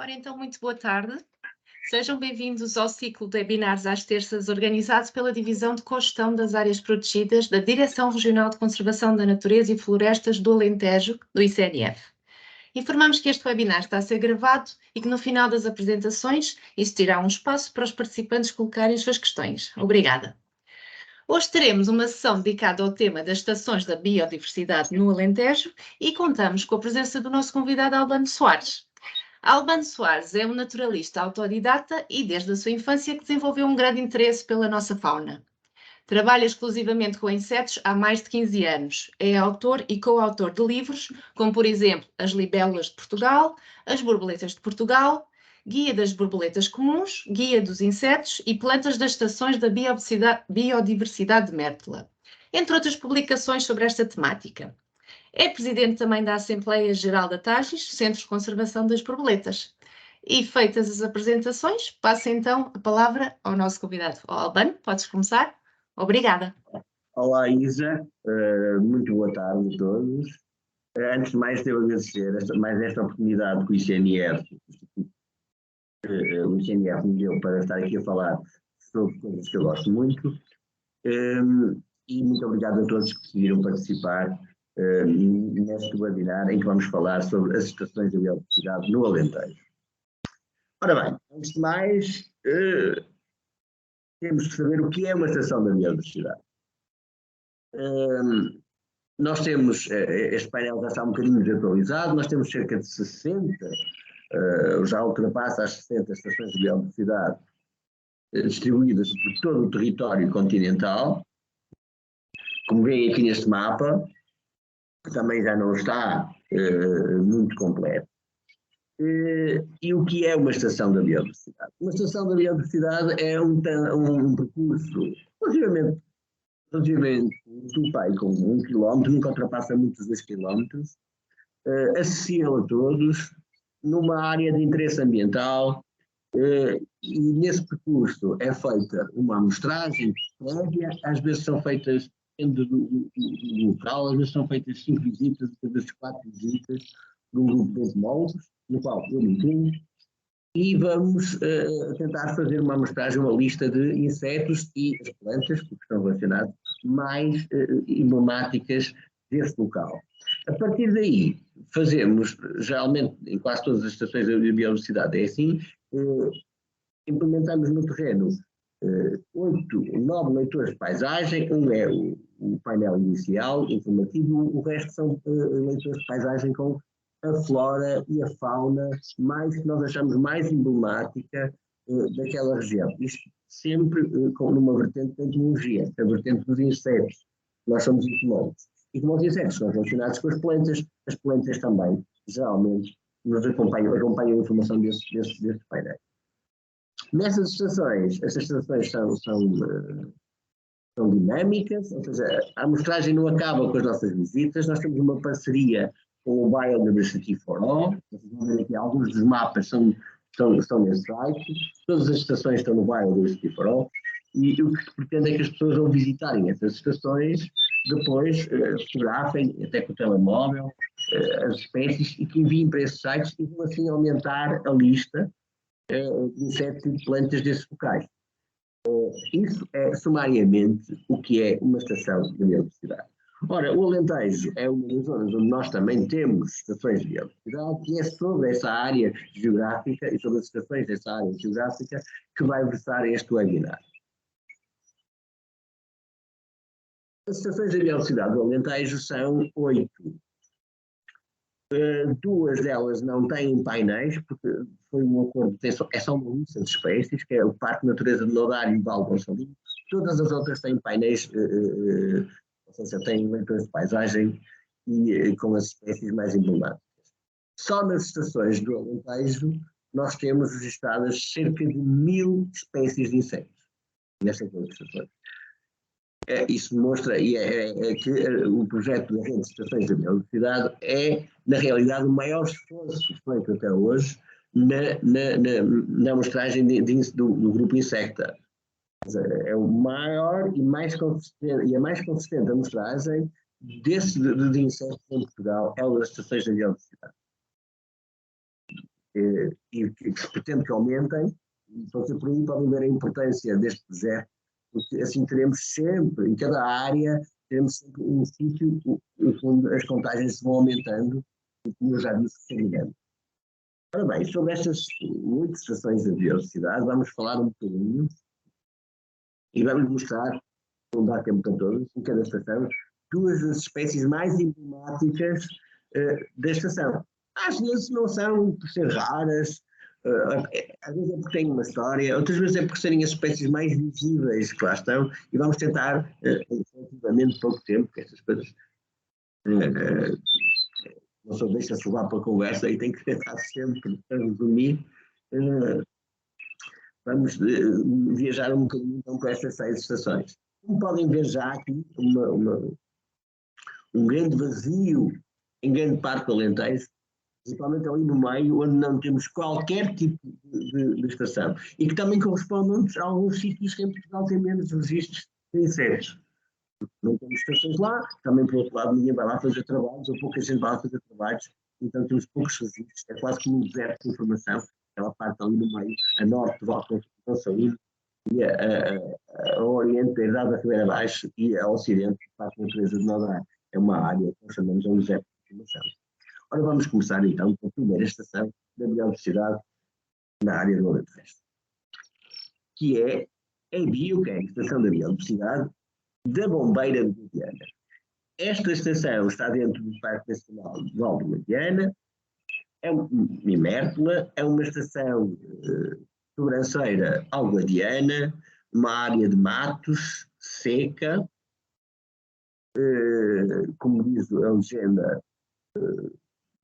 Ora, então, muito boa tarde. Sejam bem-vindos ao ciclo de webinars às terças, organizado pela Divisão de Cogestão das Áreas Protegidas da Direção Regional de Conservação da Natureza e Florestas do Alentejo, do ICNF. Informamos que este webinar está a ser gravado e que no final das apresentações existirá um espaço para os participantes colocarem as suas questões. Obrigada. Hoje teremos uma sessão dedicada ao tema das estações da biodiversidade no Alentejo e contamos com a presença do nosso convidado Albano Soares. Albano Soares é um naturalista autodidata e desde a sua infância que desenvolveu um grande interesse pela nossa fauna. Trabalha exclusivamente com insetos há mais de 15 anos. É autor e coautor de livros, como por exemplo As Libélulas de Portugal, As Borboletas de Portugal, Guia das Borboletas Comuns, Guia dos Insetos e Plantas das Estações da Biodiversidade de Mértola, entre outras publicações sobre esta temática. É presidente também da Assembleia Geral da TAGIS, Centro de Conservação das Borboletas. E feitas as apresentações, passo então a palavra ao nosso convidado. Albano, podes começar? Obrigada. Olá, Isa. Muito boa tarde a todos. Antes de mais, devo agradecer esta oportunidade que o ICNF me deu para estar aqui a falar sobre coisas que eu gosto muito. E muito obrigado a todos que decidiram participar neste webinar em que vamos falar sobre as estações de biodiversidade no Alentejo. Ora bem, antes de mais, temos que saber o que é uma estação da biodiversidade. Nós temos, este painel já está um bocadinho desatualizado, nós temos cerca de 60, já ultrapassa as 60 estações de biodiversidade distribuídas por todo o território continental, como veem aqui neste mapa, que também já não está muito completo. E o que é uma estação da biodiversidade? Uma estação da biodiversidade é um percurso relativamente curto, com 1 km, nunca ultrapassa muitos 2 km, acessível a todos, numa área de interesse ambiental, e nesse percurso é feita uma amostragem prévia, às vezes são feitas, depende do local, às vezes são feitas 5 visitas, às vezes 4 visitas, de um grupo de entomólogos, no qual eu me incluo, e vamos tentar fazer uma amostragem, uma lista de insetos e as plantas, que estão relacionadas, mais emblemáticas desse local. A partir daí, fazemos, geralmente, em quase todas as estações de biodiversidade é assim, implementamos no terreno 9 leitores de paisagem, um é o painel inicial, informativo, o resto são leitores de paisagem com a flora e a fauna que nós achamos mais emblemática daquela região. Isto sempre numa vertente da entomologia, a vertente dos insetos. Nós somos entomólogos. E como os insetos são relacionados com as plantas também, geralmente, nos acompanham a informação deste painel. Nessas estações, estas estações são dinâmicas, ou seja, a amostragem não acaba com as nossas visitas, nós temos uma parceria com o Biodiversity for All. Vocês vão ver aqui alguns dos mapas estão nesse site, todas as estações estão no Biodiversity for All, e o que se pretende é que as pessoas ao visitarem essas estações depois fotografem, até com o telemóvel, as espécies e que enviem para esses sites e vão assim aumentar a lista de insetos e de plantas desses locais. Isso é sumariamente o que é uma estação de biodiversidade. Ora, o Alentejo é uma das zonas onde nós também temos estações de biodiversidade e é sobre essa área geográfica e sobre as estações dessa área geográfica que vai versar este webinar. As estações de biodiversidade do Alentejo são 8. 2 delas não têm painéis, porque foi um acordo, é só uma lista de espécies, que é o Parque de Natureza de Lodário e Val Gonçalves. Todas as outras têm painéis, ou seja, têm leitores de paisagem e com as espécies mais emblemáticas. Só nas estações do Alentejo nós temos registradas cerca de 1000 espécies de insetos nestas 8 estações. Isso demonstra que o projeto da rede de estações de biodiversidade é, na realidade, o maior esforço feito até hoje na amostragem do grupo Insecta. É o maior e a mais consistente amostragem de insetos em Portugal, é uma das estações de biodiversidade. e que se pretende que aumentem, então por aí podem ver a importância deste projeto, porque assim teremos sempre, em cada área, teremos sempre um sítio onde as contagens vão aumentando, e como eu já disse, seguiremos. Ora bem, sobre estas 8 estações de biodiversidade, vamos falar um bocadinho e vamos mostrar, não dá tempo para todos, em cada estação, 2 das espécies mais emblemáticas da estação. Às vezes não são por ser raras, às vezes é porque têm uma história, outras vezes é porque serem as espécies mais visíveis que lá estão, e vamos tentar, em relativamente pouco tempo, que estas coisas não só deixa-se levar para a conversa e tem que tentar sempre resumir. Vamos viajar um bocadinho então para estas 6 estações. Como podem ver já aqui, um grande vazio em grande parte do Alentejo, principalmente ali no meio, onde não temos qualquer tipo de estação, e que também corresponde a alguns sítios que em Portugal têm menos registros de insetos. Não temos estações lá, também por outro lado ninguém vai lá fazer trabalhos, ou pouca gente vai lá fazer trabalhos, então temos poucos registros, é quase como um deserto de informação, aquela parte ali no meio, a norte do Vale da Saúde, e a oriente da Herdade da Ribeira Baixo, e a ocidente, a parte da natureza de Nodar. É uma área que nós chamamos de um deserto de informação. Ora, vamos começar então com a primeira estação da biodiversidade na área do Alentejo, que é a BIO, que é a Estação da Biodiversidade da Bombeira de Guadiana. Esta estação está dentro do Parque Nacional de Val de Guadiana, é minércula, é uma estação sobranceira algoadiana, uma área de matos, seca, como diz a legenda,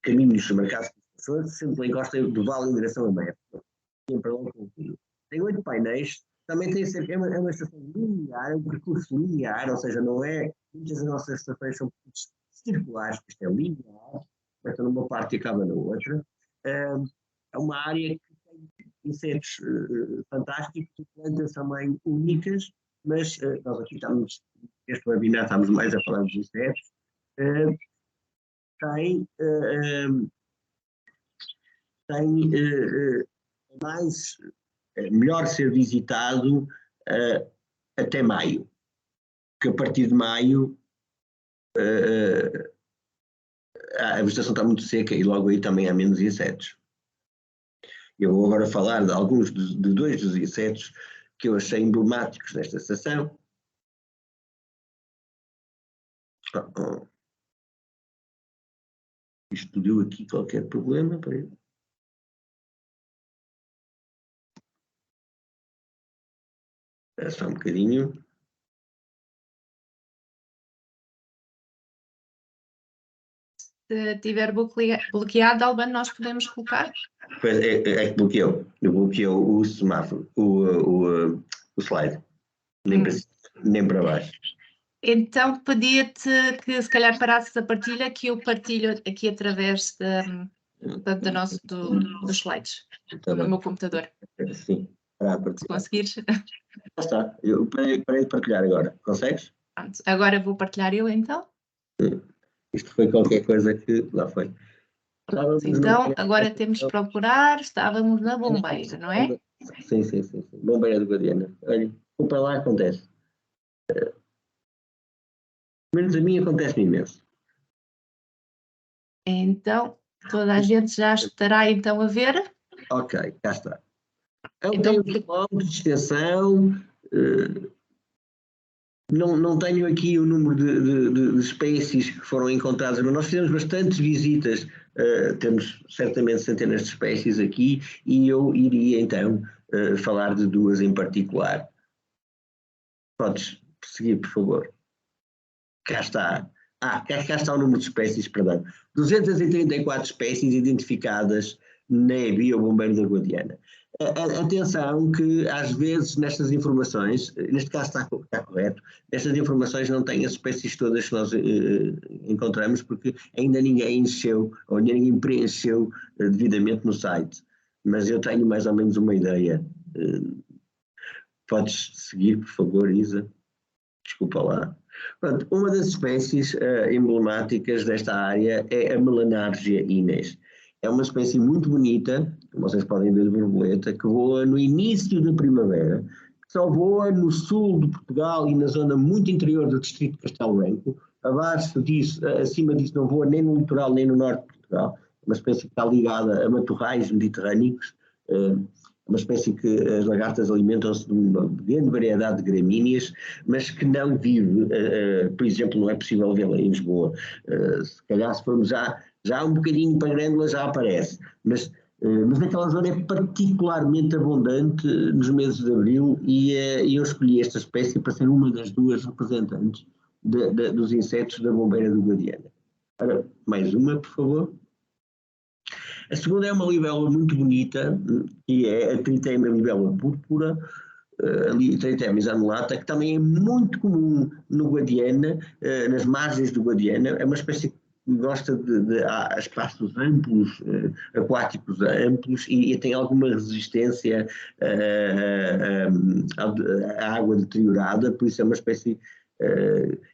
caminhos marcados por pessoas, sempre encosta do vale em direção a Meia. Tem 8 painéis, também tem cerca, é uma estação linear, é um percurso linear, ou seja, não é, muitas das nossas estações são percursos circulares, isto é linear, começa numa parte e acaba na outra. É uma área que tem insetos fantásticos e plantas também únicas, mas nós aqui estamos, neste webinar estamos mais a falar dos insetos. Tem mais, melhor ser visitado até maio, que a partir de maio a vegetação está muito seca e logo aí também há menos insetos. Eu vou agora falar de alguns de 2 dos insetos que eu achei emblemáticos nesta estação. Isto deu aqui qualquer problema para ele. É só um bocadinho. Se estiver bloqueado, Albano, nós podemos colocar? Pois é que bloqueou. Eu bloqueou o semáforo, o slide. Nem para baixo. Então, pedia-te que se calhar parasses a partilha, que eu partilho aqui através dos slides, no meu computador. Sim, para partilhar. Se conseguires. Já está, eu parei de partilhar agora. Consegues? Pronto. Agora vou partilhar eu então. Isto foi qualquer coisa que lá foi. Então, agora temos de procurar, estávamos na Bombeira, não é? Sim. Bombeira de Guadiana. Olha, vou para lá, acontece. Menos a mim acontece-me imenso. Então, toda a gente já estará então a ver. Ok, cá está. Eu Então, tenho quilómetros de extensão, não tenho aqui o número de espécies que foram encontradas, mas nós fizemos bastantes visitas, temos certamente centenas de espécies aqui, e eu iria então falar de 2 em particular. Podes seguir, por favor. Cá está. Cá está o número de espécies, perdão. 234 espécies identificadas na Biobombeira da Guadiana. Atenção que às vezes nestas informações, neste caso está correto, nestas informações não tem as espécies todas que nós encontramos, porque ainda ninguém encheu, ou ninguém preencheu devidamente no site. Mas eu tenho mais ou menos uma ideia. Podes seguir, por favor, Isa? Desculpa lá. Pronto, uma das espécies emblemáticas desta área é a Melanargia innes. é uma espécie muito bonita, como vocês podem ver, de borboleta, que voa no início da primavera, que só voa no sul de Portugal e na zona muito interior do distrito de Castelo Branco. Abaixo disso, acima disso, não voa nem no litoral nem no norte de Portugal. É uma espécie que está ligada a matorrais mediterrâneos, uma espécie que as lagartas alimentam-se de uma grande variedade de gramíneas, mas que não vive, por exemplo, não é possível vê-la em Lisboa. Se calhar se formos já um bocadinho para Grândola já aparece, mas naquela zona é particularmente abundante nos meses de abril e eu escolhi esta espécie para ser uma das duas representantes dos insetos da bombeira do Guadiana. Ora, mais uma, por favor. A segunda é uma libélula muito bonita, que é a Tritema libélula púrpura, a Tritema exanulata, que também é muito comum no Guadiana, nas margens do Guadiana. É uma espécie que gosta de espaços amplos, aquáticos amplos, e tem alguma resistência à água deteriorada, por isso é uma espécie,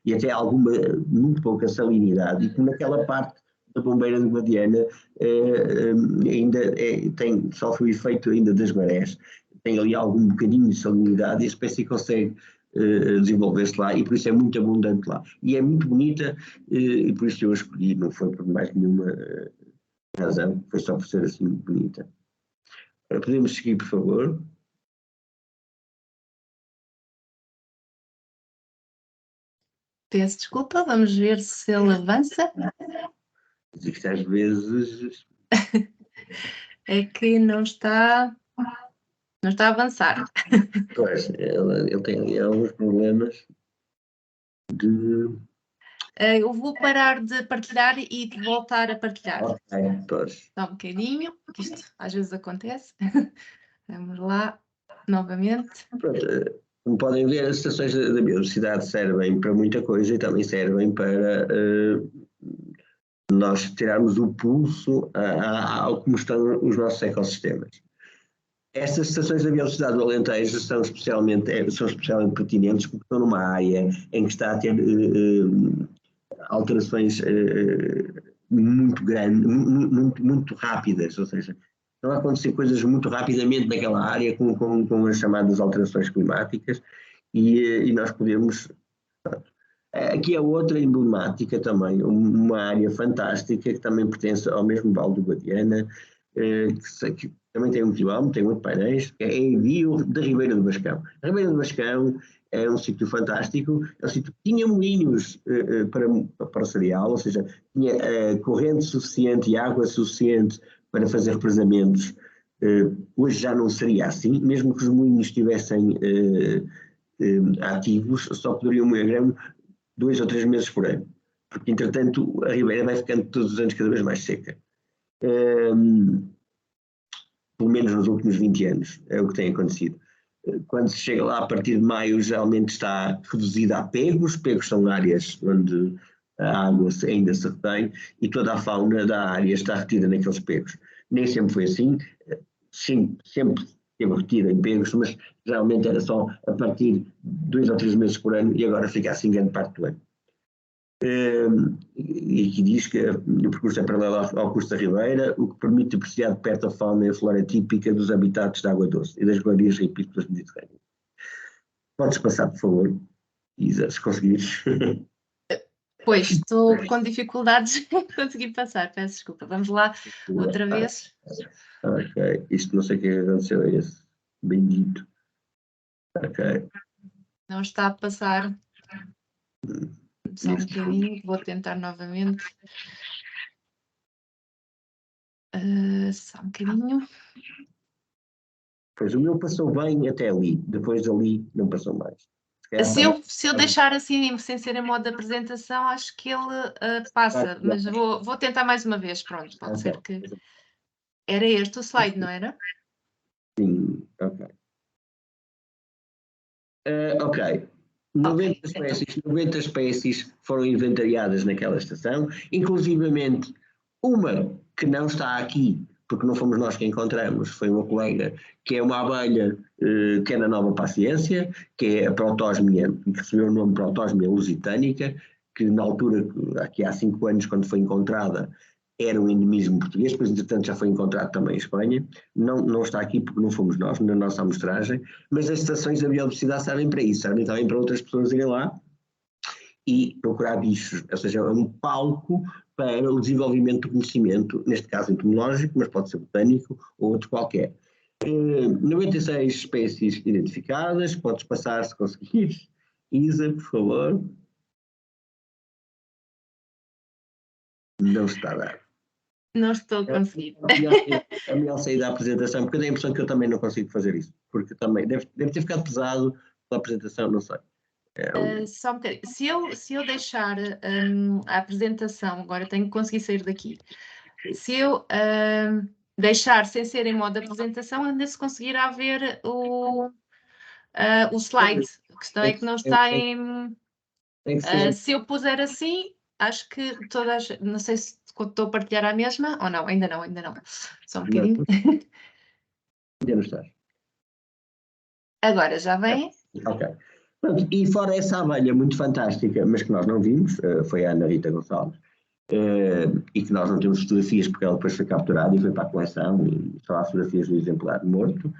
e até alguma, muito pouca salinidade, e que naquela parte da bombeira do Guadiana ainda sofre o efeito ainda das marés, tem ali algum bocadinho de salinidade e a espécie consegue desenvolver-se lá e por isso é muito abundante lá. E é muito bonita e por isso eu a escolhi, não foi por mais nenhuma razão, foi só por ser assim bonita. Podemos seguir, por favor. Peço desculpa, vamos ver se ele avança. Isto às vezes... É que não está a avançar. Pois, ele tem ali alguns problemas de... Eu vou parar de partilhar e de voltar a partilhar. Ok, pois. Só um bocadinho, que isto às vezes acontece. Vamos lá, novamente. Pronto, como podem ver, as estações da biodiversidade servem para muita coisa e também servem para nós tirarmos o pulso ao como estão os nossos ecossistemas. Estas estações da biodiversidade do Alentejo são especialmente pertinentes porque estão numa área em que está a ter alterações muito grandes, muito rápidas, ou seja, estão a acontecer coisas muito rapidamente naquela área com as chamadas alterações climáticas e nós podemos... Aqui é outra emblemática também, uma área fantástica que também pertence ao mesmo Vale do Guadiana, que também tem um quilómetro, tem 8 painéis, que é Envio da Ribeira do Bascão. A Ribeira do Bascão é um sítio fantástico, é um sítio que tinha moinhos para cereal, ou seja, tinha corrente suficiente e água suficiente para fazer represamentos. Hoje já não seria assim, mesmo que os moinhos estivessem ativos, só poderiam moer grão 2 ou 3 meses por ano, porque entretanto a ribeira vai ficando todos os anos cada vez mais seca. Pelo menos nos últimos 20 anos, é o que tem acontecido. Quando se chega lá a partir de maio, geralmente está reduzida a pegos. Pegos são áreas onde a água ainda se retém e toda a fauna da área está retida naqueles pegos. Nem sempre foi assim, sim, sempre esteve retida em pegos, mas geralmente era só a partir de 2 ou 3 meses por ano e agora fica assim grande parte do ano. E aqui diz que o percurso é paralelo ao curso da Ribeira, o que permite apreciar de perto a fauna e a flora típica dos habitats de água doce e das galerias ripícolas mediterrâneas. Podes passar, por favor, Isa, se conseguires. Pois, estou com dificuldades em conseguir passar, peço desculpa. Vamos lá, outra vez. Ok, isto não sei o que aconteceu a esse. Bendito. Ok. Não está a passar. Só um bocadinho, vou tentar novamente. Só um bocadinho. Pois o meu passou bem até ali, depois dali não passou mais. Se eu deixar assim, sem ser em modo de apresentação, acho que ele passa, mas vou tentar mais uma vez, pronto, pode ser que... Era este o slide, não era? Sim, ok. Ok. 90 espécies foram inventariadas naquela estação, inclusivamente uma que não está aqui, porque não fomos nós que encontramos, foi uma colega, que é uma abelha que é na Nova Paciência, que é a Protosmia, que recebeu o nome Protosmia lusitânica, que na altura, aqui há 5 anos, quando foi encontrada, era um endemismo português, depois entretanto já foi encontrado também em Espanha, não está aqui porque não fomos nós, na nossa amostragem, mas as estações da biodiversidade servem para isso, servem também para outras pessoas irem lá e procurar bichos, ou seja, é um palco para o desenvolvimento do conhecimento, neste caso entomológico, mas pode ser botânico ou outro qualquer. 96 espécies identificadas, podes passar se conseguires. Isa, por favor. Não está a dar. Não estou a conseguir. É melhor sair da apresentação, porque eu tenho a impressão que eu também não consigo fazer isso, porque também deve ter ficado pesado pela apresentação, não sei. Só um bocadinho. Se eu deixar a apresentação, agora tenho que conseguir sair daqui. Se eu deixar sem ser em modo de apresentação, ainda se conseguirá ver o slide. A questão é que não está em. Se eu puser assim, acho que todas. Não sei se estou a partilhar a mesma ou não, ainda não. Só um bocadinho. Ainda não estás. Agora já vem. Ok. Pronto, e fora essa abelha muito fantástica, mas que nós não vimos, foi a Ana Rita Gonçalves, e que nós não temos fotografias porque ela depois foi capturada e foi para a coleção e só há fotografias do exemplar morto.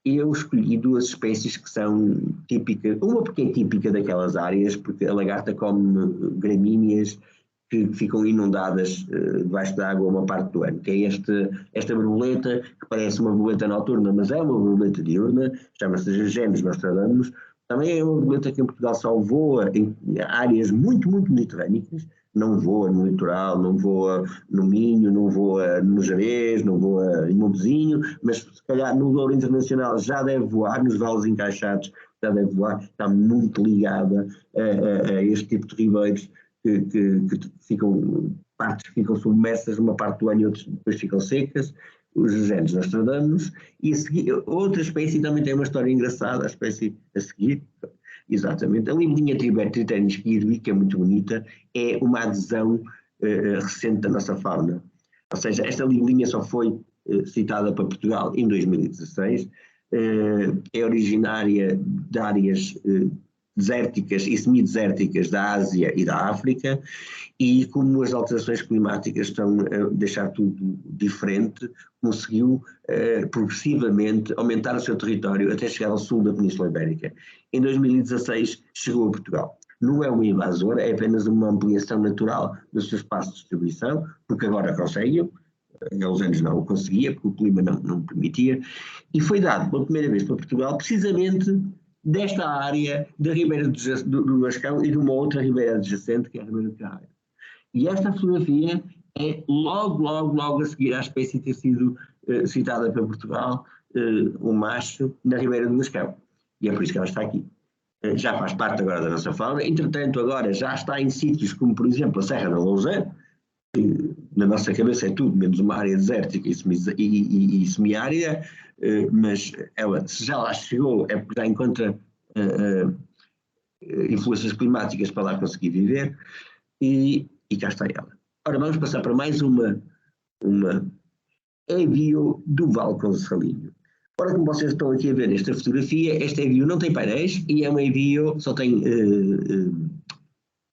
Eu escolhi duas espécies que são típicas, uma porque é típica daquelas áreas, porque a lagarta come gramíneas que ficam inundadas debaixo da água uma parte do ano, que é esta borboleta, que parece uma borboleta noturna, mas é uma borboleta diurna, chama-se Genes Nostradamus. Também é uma borboleta que em Portugal só voa em áreas muito, muito mediterrânicas, não voa no litoral, não voa no Minho, não voa no Jerez, não voa em Montezinho, mas se calhar no Douro Internacional já deve voar, nos vales encaixados já deve voar, está muito ligada a este tipo de ribeiros que ficam, partes ficam submersas uma parte do ano e outras depois ficam secas, os genes Nostradamus, e a seguir, outra espécie também tem uma história engraçada, a espécie a seguir, exatamente, a libelinha Triternis kirby, que é muito bonita, é uma adesão recente da nossa fauna. Ou seja, esta libelinha só foi citada para Portugal em 2016, é originária de áreas desérticas e semidesérticas da Ásia e da África, e como as alterações climáticas estão a deixar tudo diferente, conseguiu progressivamente aumentar o seu território até chegar ao sul da Península Ibérica. Em 2016 chegou a Portugal. Não é uma invasora, é apenas uma ampliação natural do seu espaço de distribuição, porque agora conseguiam, há uns anos não o conseguia, porque o clima não permitia, e foi dado pela primeira vez para Portugal precisamente desta área da Ribeira do Ascão e de uma outra ribeira adjacente, que é a Ribeira de Carrara. E esta fotografia é logo a seguir à espécie ter sido citada para Portugal, o macho, na Ribeira do Ascão. E é por isso que ela está aqui. Já faz parte agora da nossa fauna, entretanto agora já está em sítios como, por exemplo, a Serra da Lousã, que na nossa cabeça é tudo menos uma área desértica e semiárida, mas ela, se já lá chegou, é porque já encontra influências climáticas para lá conseguir viver, e cá está ela. Ora, vamos passar para mais uma Evio do Val Consalinho. Ora, como vocês estão aqui a ver esta fotografia, esta Evio não tem painéis e é uma Evio, só tem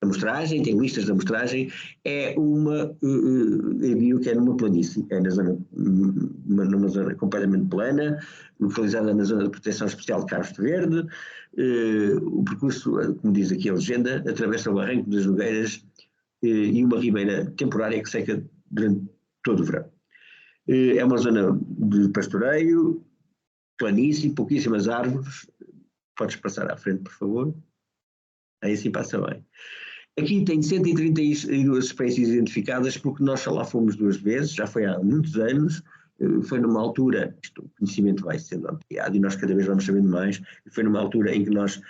amostragem, tem listas de amostragem, é uma Evio que é numa planície, é numa zona completamente plana, localizada na zona de proteção especial de Castro Verde. O percurso, como diz aqui a legenda, atravessa o Barranco das Nogueiras e uma ribeira temporária que seca durante todo o verão. É uma zona de pastoreio, planície, pouquíssimas árvores. Podes passar à frente, por favor. Aí assim passa bem. Aqui tem 132 espécies identificadas, porque nós só lá fomos 2 vezes, já foi há muitos anos, foi numa altura, o conhecimento vai sendo ampliado e nós cada vez vamos sabendo mais, foi numa altura em que nós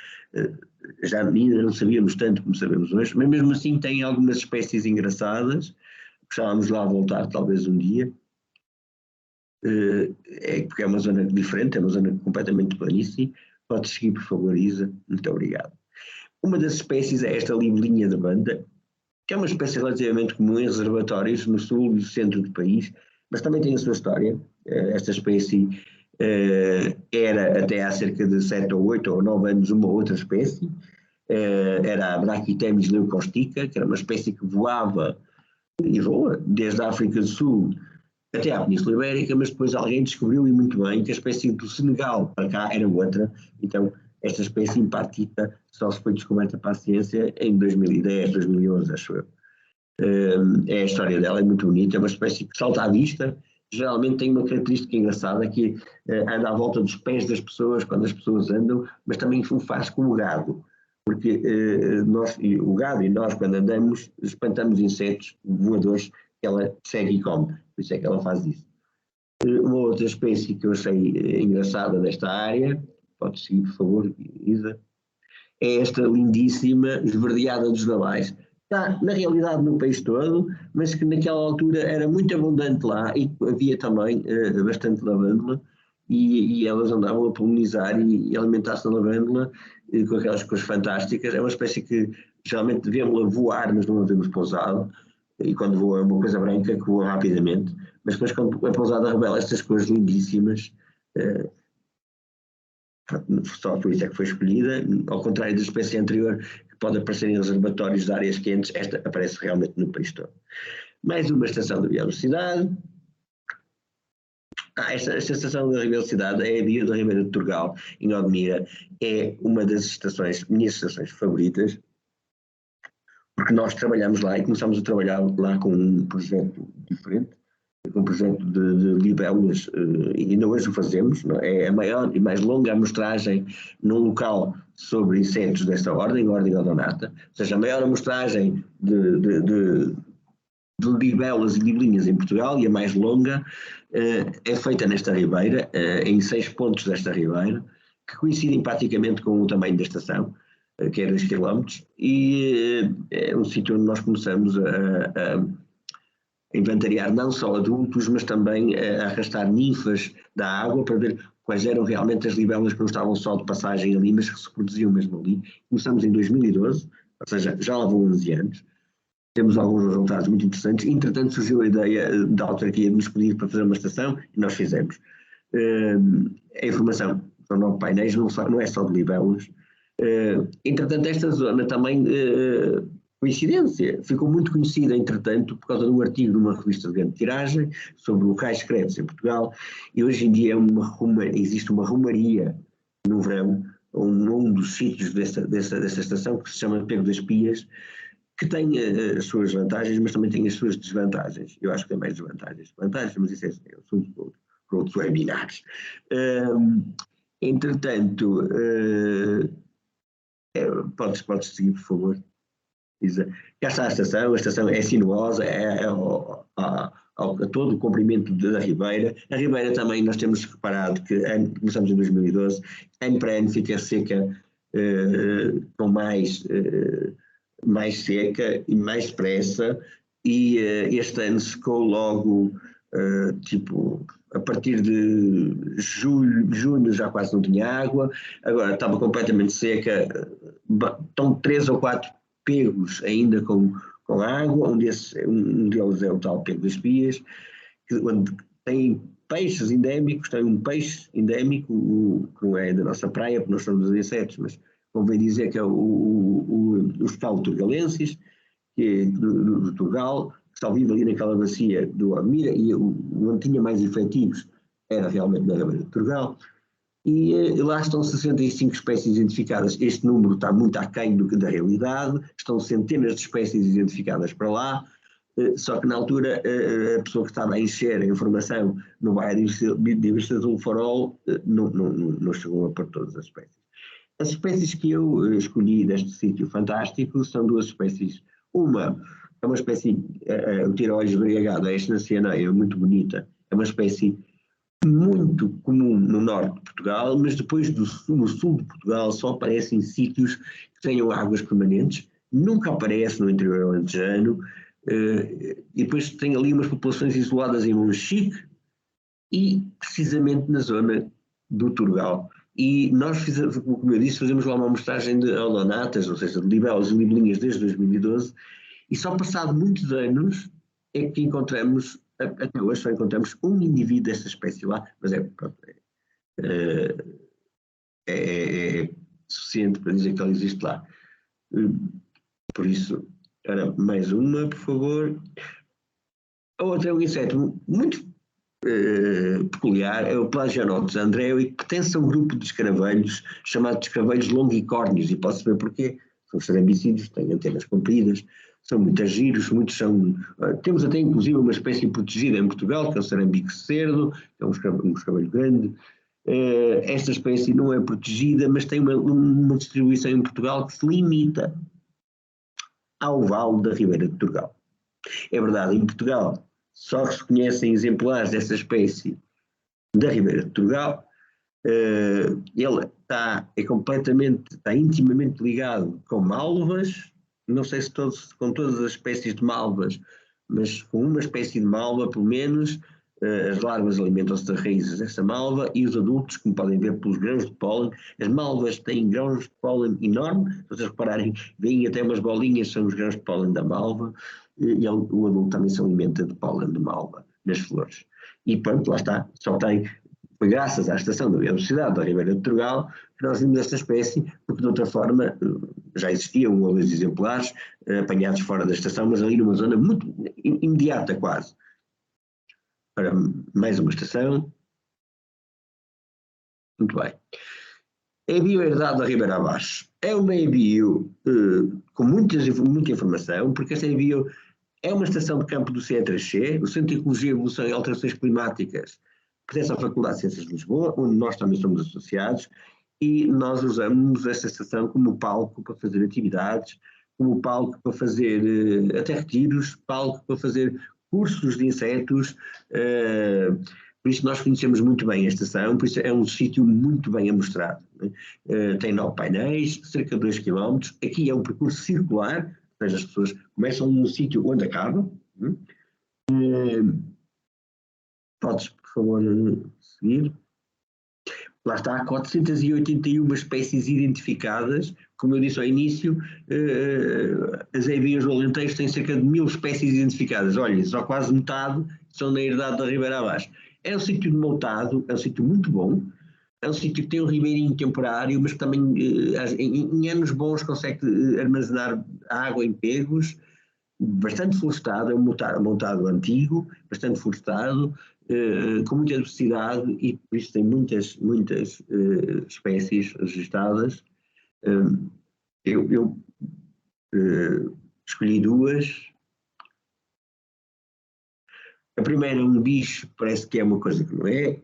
já ainda não sabíamos tanto como sabemos hoje, mas mesmo assim tem algumas espécies engraçadas, gostávamos lá a voltar talvez um dia, porque é uma zona diferente, é uma zona completamente planície. Pode seguir, por favor, Isa, muito obrigado. Uma das espécies é esta libelinha da banda, que é uma espécie relativamente comum em reservatórios no sul e centro do país, mas também tem a sua história. Esta espécie era até há cerca de 7 ou 8 ou 9 anos uma outra espécie, era a Brachytemis leucostica, que era uma espécie que voava e voa, desde a África do Sul até à Península Ibérica, mas depois alguém descobriu, e muito bem, que a espécie do Senegal para cá era outra, então esta espécie impartita só se foi descoberta para a ciência em 2010, 2011, acho eu. É a história dela, é muito bonita, é uma espécie que salta à vista, geralmente tem uma característica engraçada que anda à volta dos pés das pessoas quando as pessoas andam, mas também o faz com o gado, porque o gado e nós quando andamos espantamos insetos voadores que ela segue e come, por isso é que ela faz isso. Uma outra espécie que eu achei engraçada desta área, pode seguir por favor, Isa, é esta lindíssima esverdeada dos navais. Está, na realidade, no país todo, mas que naquela altura era muito abundante lá e havia também bastante lavândula e elas andavam a polinizar e alimentar-se da lavândula com aquelas cores fantásticas. É uma espécie que geralmente devemos-la voar, mas não a vemos pousado. E quando voa é uma coisa branca que voa rapidamente, mas depois quando é pousada revela estas cores lindíssimas. Só por isso é que foi escolhida, ao contrário da espécie anterior, que pode aparecer em reservatórios de áreas quentes, esta aparece realmente no país todo. Mais uma estação de biodiversidade. Esta estação de biodiversidade é a Bio da Ribeira de Turgal, em Odmira, é uma das minhas estações favoritas, porque nós trabalhamos lá e começamos a trabalhar lá com um projeto diferente, com um projeto de libelos, e ainda hoje o fazemos, não é? É a maior e mais longa amostragem num local sobre insetos desta ordem odonata, ou seja, a maior amostragem de libelas e libelinhas em Portugal e a mais longa é feita nesta ribeira, em 6 pontos desta ribeira, que coincidem praticamente com o tamanho da estação, que é 2 km, e é um sítio onde nós começamos a inventariar não só adultos, mas também a arrastar ninfas da água para ver quais eram realmente as libelas que não estavam só de passagem ali, mas que se produziam mesmo ali. Começamos em 2012, ou seja, já lá vão 11 anos. Temos alguns resultados muito interessantes. Entretanto, surgiu a ideia da autarquia de nos pedir para fazer uma estação e nós fizemos. A informação são 9 painéis, não é só de libelas. Entretanto, esta zona também, coincidência, ficou muito conhecida, entretanto, por causa de um artigo de uma revista de grande tiragem sobre locais secretos em Portugal, e hoje em dia existe uma romaria no verão, um dos sítios dessa estação, que se chama Pego das Pias, que tem as suas vantagens, mas também tem as suas desvantagens. Eu acho que tem mais desvantagens. Vantagens, mas isso é assunto para outros webinars. Entretanto, podes seguir, por favor. Cá está a estação é sinuosa, a todo o comprimento da Ribeira. A Ribeira também nós temos reparado que começamos em 2012, ano para ano fica seca, com mais seca e mais depressa, e este ano secou logo, a partir de junho já quase não tinha água, agora estava completamente seca, estão 3 ou 4 pegos ainda com água, um deles é o tal Pego das Pias, onde tem peixes endémicos, tem um peixe endémico, que não é da nossa praia, porque nós somos dos insetos, mas convém dizer que é o escalo turgalensis, que é do Turgal, que só vive ali naquela bacia do Odmira, e onde tinha mais efetivos era realmente na Ribeira de Turgal, e lá estão 65 espécies identificadas. Este número está muito aquém da realidade, estão centenas de espécies identificadas para lá, só que na altura a pessoa que estava a encher a informação no bairro de Biodiversidade do Farol não chegou a pôr todas as espécies. As espécies que eu escolhi deste sítio fantástico são 2 espécies. Uma é uma espécie, o tiro-olhos variegado, a Echinacea, muito bonita, é uma espécie muito comum no norte de Portugal, mas depois no sul de Portugal só aparece em sítios que tenham águas permanentes, nunca aparece no interior alentejano, e depois tem ali umas populações isoladas em Monchique e precisamente na zona do Turgal. E nós, como eu disse, fazemos lá uma amostragem de odonatas, ou seja, de libelos e libelinhas desde 2012, e só passado muitos anos é que encontramos, até hoje só encontramos um indivíduo desta espécie lá, mas é suficiente para dizer que ela existe lá. Por isso, era mais uma, por favor. A outra é um inseto muito peculiar, é o Plagionotus andreae, que pertence a um grupo de escaravelhos chamado de escaravelhos longicórneos, e pode-se ver porquê. São cerambicídeos, têm antenas compridas, são muito giros, muitos são... Temos até inclusive uma espécie protegida em Portugal, que é o cerambique cerdo, que é um escaravelho grande. Esta espécie não é protegida, mas tem uma distribuição em Portugal que se limita ao Vale da Ribeira de Turgal. É verdade, em Portugal só se conhecem exemplares dessa espécie da Ribeira de Turgal. Ele está intimamente ligado com malvas, não sei se com todas as espécies de malvas, mas com uma espécie de malva, pelo menos. As larvas alimentam-se das raízes dessa malva e os adultos, como podem ver pelos grãos de pólen, as malvas têm grãos de pólen enormes, se vocês repararem, veem até umas bolinhas, são os grãos de pólen da malva, e o adulto também se alimenta de pólen de malva nas flores. E pronto, lá está, só tem, foi graças à estação da Biodiversidade da Ribeira de Turgal que nós vimos esta espécie, porque de outra forma já existiam um ou dois exemplares apanhados fora da estação, mas ali numa zona muito imediata quase. Para mais uma estação. Muito bem. A bioherdade da Ribeira Abaixo é uma bio com muita informação, porque esta bio é uma estação de campo do CE3C, o Centro de Ecologia, Evolução e Alterações Climáticas, pertence à Faculdade de Ciências de Lisboa, onde nós também somos associados, e nós usamos esta estação como palco para fazer atividades, como palco para fazer até retiros, palco para fazer cursos de insetos, por isso nós conhecemos muito bem a estação, por isso é um sítio muito bem amostrado. Tem 9 painéis, cerca de 2 km, aqui é um percurso circular, ou seja, as pessoas começam num sítio onde acabam. Podes, por favor, seguir. Lá está, há 481 espécies identificadas. Como eu disse ao início, as avias do Alentejo têm cerca de 1000 espécies identificadas. Olha, só quase metade são na herdade da Ribeira Abaixo. É um sítio montado, é um sítio muito bom, é um sítio que tem um ribeirinho temporário, mas que também em anos bons consegue armazenar água em pegos, bastante florestado, é um montado antigo, bastante florestado, com muita diversidade e por isso tem muitas espécies registadas. Eu escolhi 2. A primeira é um bicho, parece que é uma coisa que não é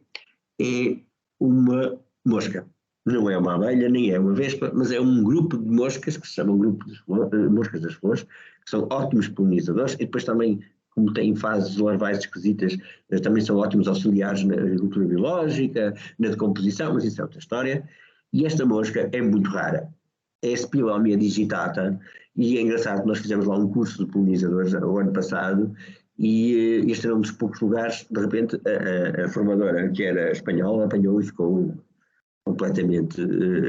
uma mosca. Não é uma abelha, nem é uma vespa, mas é um grupo de moscas, que se chamam grupo de moscas das flores, que são ótimos polinizadores, e depois também, como têm fases larvais esquisitas, também são ótimos auxiliares na agricultura biológica, na decomposição, mas isso é outra história. E esta mosca é muito rara. É a Spilomia digitata, e é engraçado, nós fizemos lá um curso de polinizadores o ano passado, e este era um dos poucos lugares, de repente a formadora, que era espanhola, apanhou e ficou completamente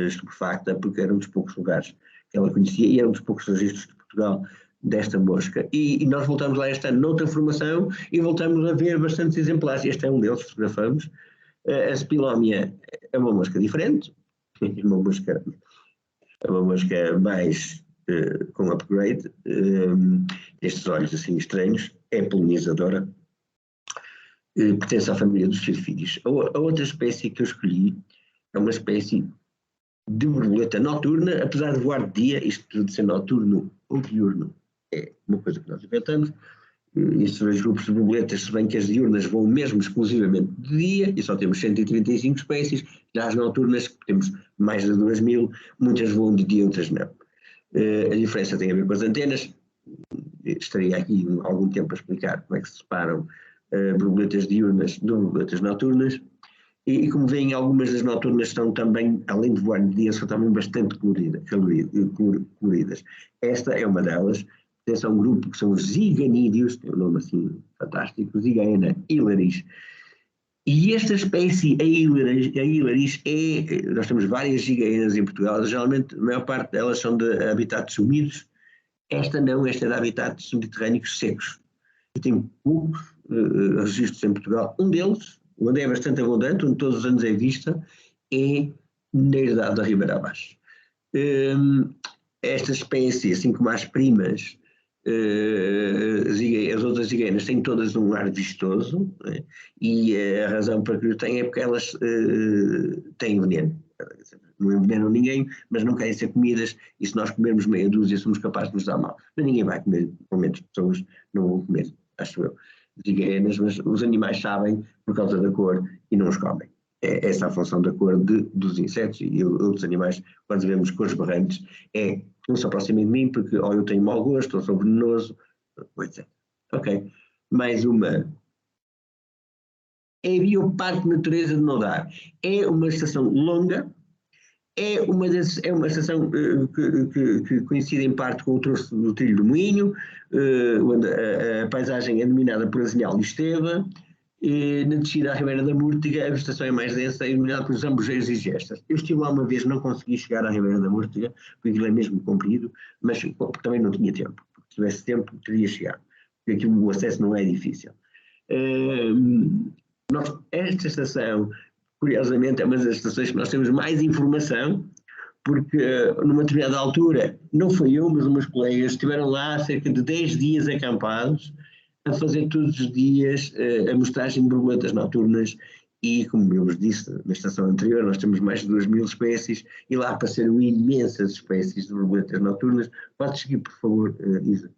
estupefacta, porque era um dos poucos lugares que ela conhecia e era um dos poucos registros de Portugal desta mosca. E nós voltamos lá este ano noutra formação e voltamos a ver bastantes exemplares. Este é um deles, fotografamos. A Spilomia é uma mosca diferente, é uma mosca mais com upgrade, estes olhos assim estranhos, é polinizadora, pertence à família dos sirfídeos. A outra espécie que eu escolhi é uma espécie de borboleta noturna, apesar de voar de dia, isto de ser noturno ou diurno é uma coisa que nós inventamos. Estes dois grupos de borboletas, se bem que as diurnas voam mesmo exclusivamente de dia, e só temos 135 espécies, já as noturnas temos mais de 2000, muitas voam de dia, outras não. A diferença tem a ver com as antenas, estaria aqui algum tempo a explicar como é que se separam borboletas diurnas de borboletas noturnas, e como veem, algumas das noturnas estão também, além de voar de dia, são também bastante coloridas. Esta é uma delas. Esse é um grupo que são os ziganídeos, tem um nome assim fantástico, Zigaena hilaris. E esta espécie, a hilaris, nós temos várias zigaenas em Portugal, geralmente a maior parte delas são de habitats úmidos. Esta não, esta é de habitats subterrâneos secos. E tem poucos registros em Portugal. Um deles, onde é bastante abundante, onde todos os anos é vista, é na herdade da Ribeira Abaixo. Esta espécie, assim como as primas, as outras higueiras têm todas um ar vistoso, né? E a razão para que o têm é porque elas têm veneno. Não envenenam ninguém, mas não querem ser comidas, e se nós comermos meia dúzia somos capazes de nos dar mal. Mas ninguém vai comer, pelo menos pessoas não vão comer, acho eu, as higueiras, mas os animais sabem por causa da cor e não os comem. É essa a função da cor dos insetos e outros animais. Quando vemos cores berrantes, não se aproximem de mim porque ou eu tenho mau gosto ou sou venenoso, etc. Ok, mais uma. É a Bioparque Natureza de Nodar. É uma estação longa, é uma estação que coincide em parte com o troço do Trilho do Moinho, onde a paisagem é dominada por Azinhal e Esteva. Na descida à Ribeira da Múrtiga, a vegetação é mais densa e dominada por zambujeiros e gestas. Eu estive lá uma vez, não consegui chegar à Ribeira da Múrtiga, porque aquilo é mesmo comprido, mas também não tinha tempo. Se tivesse tempo, teria chegado, porque aquilo, o acesso não é difícil. Esta estação, curiosamente, é uma das estações que nós temos mais informação, porque numa determinada altura, não foi eu, mas uns colegas estiveram lá cerca de 10 dias acampados, a fazer todos os dias a mostragem de borboletas noturnas, e como eu vos disse na estação anterior, nós temos mais de 2.000 espécies, e lá apareceram imensas espécies de borboletas noturnas. Pode seguir, por favor, Isa.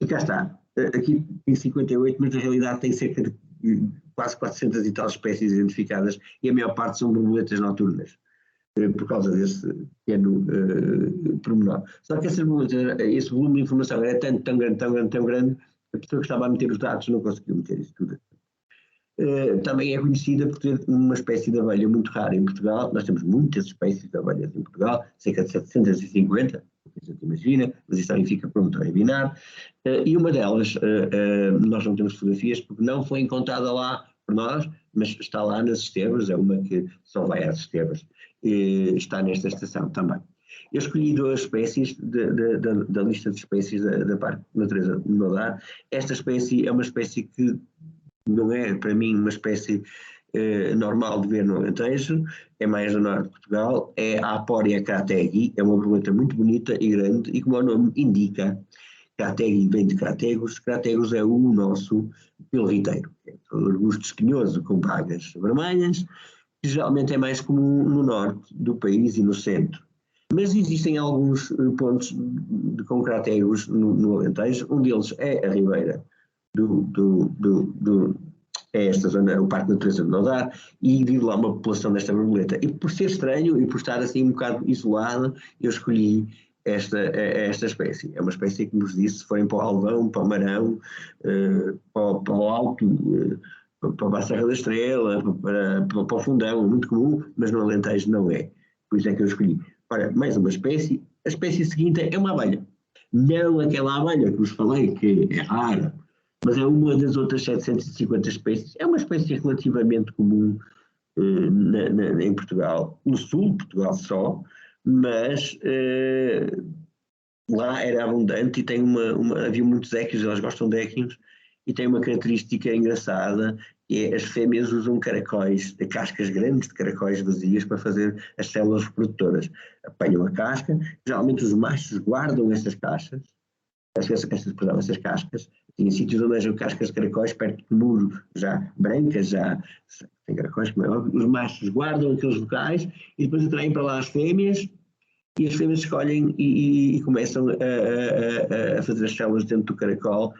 E cá está, aqui tem 58, mas na realidade tem cerca de quase 400 e tal espécies identificadas, e a maior parte são borboletas noturnas, por causa desse pequeno pormenor. Só que esse volume de informação era tão grande, a pessoa que estava a meter os dados não conseguiu meter isso tudo. Também é conhecida por ter uma espécie de abelha muito rara em Portugal. Nós temos muitas espécies de abelhas em Portugal, cerca de 750, a gente imagina, mas isso também fica pronto a eliminar. E uma delas, nós não temos fotografias porque não foi encontrada lá por nós, mas está lá nas estevas, é uma que só vai às estevas, está nesta estação também. Eu escolhi 2 espécies da lista de espécies da Parque de Natureza de Nodar. Esta espécie é uma espécie que não é, para mim, uma espécie normal de ver no Alentejo, é mais do norte de Portugal, é a Apórea crategui, é uma borboleta muito bonita e grande, e como o nome indica, crategui vem de crategus é o nosso pilriteiro, é um arbusto espinhoso com bagas vermelhas, que geralmente é mais comum no norte do país e no centro. Mas existem alguns pontos com crategus no Alentejo, um deles é a Ribeira é esta zona, o Parque de Natureza de Nodar, e vive lá uma população desta borboleta. E por ser estranho e por estar assim um bocado isolado, eu escolhi esta espécie. É uma espécie que nos disse, se forem para o Alvão, para o Marão, para o Alto, para a Serra da Estrela, para o Fundão, é muito comum, mas no Alentejo não é. Por isso é que eu escolhi. Ora, mais uma espécie. A espécie seguinte é uma abelha. Não aquela abelha que vos falei, que é rara, mas é uma das outras 750 espécies. É uma espécie relativamente comum em Portugal, no sul de Portugal só, mas lá era abundante e havia muitos équios, elas gostam de équios, e tem uma característica engraçada, que é as fêmeas usam caracóis, cascas grandes de caracóis vazias para fazer as células reprodutoras. Apanham a casca, geralmente os machos guardam essas cascas, essas cascas, em sítios onde hajam cascas de caracóis, perto do muro, já brancas, já tem caracóis, como é óbvio, os machos guardam aqueles locais e depois atraem para lá as fêmeas, e as fêmeas escolhem e começam a fazer as células dentro do caracol,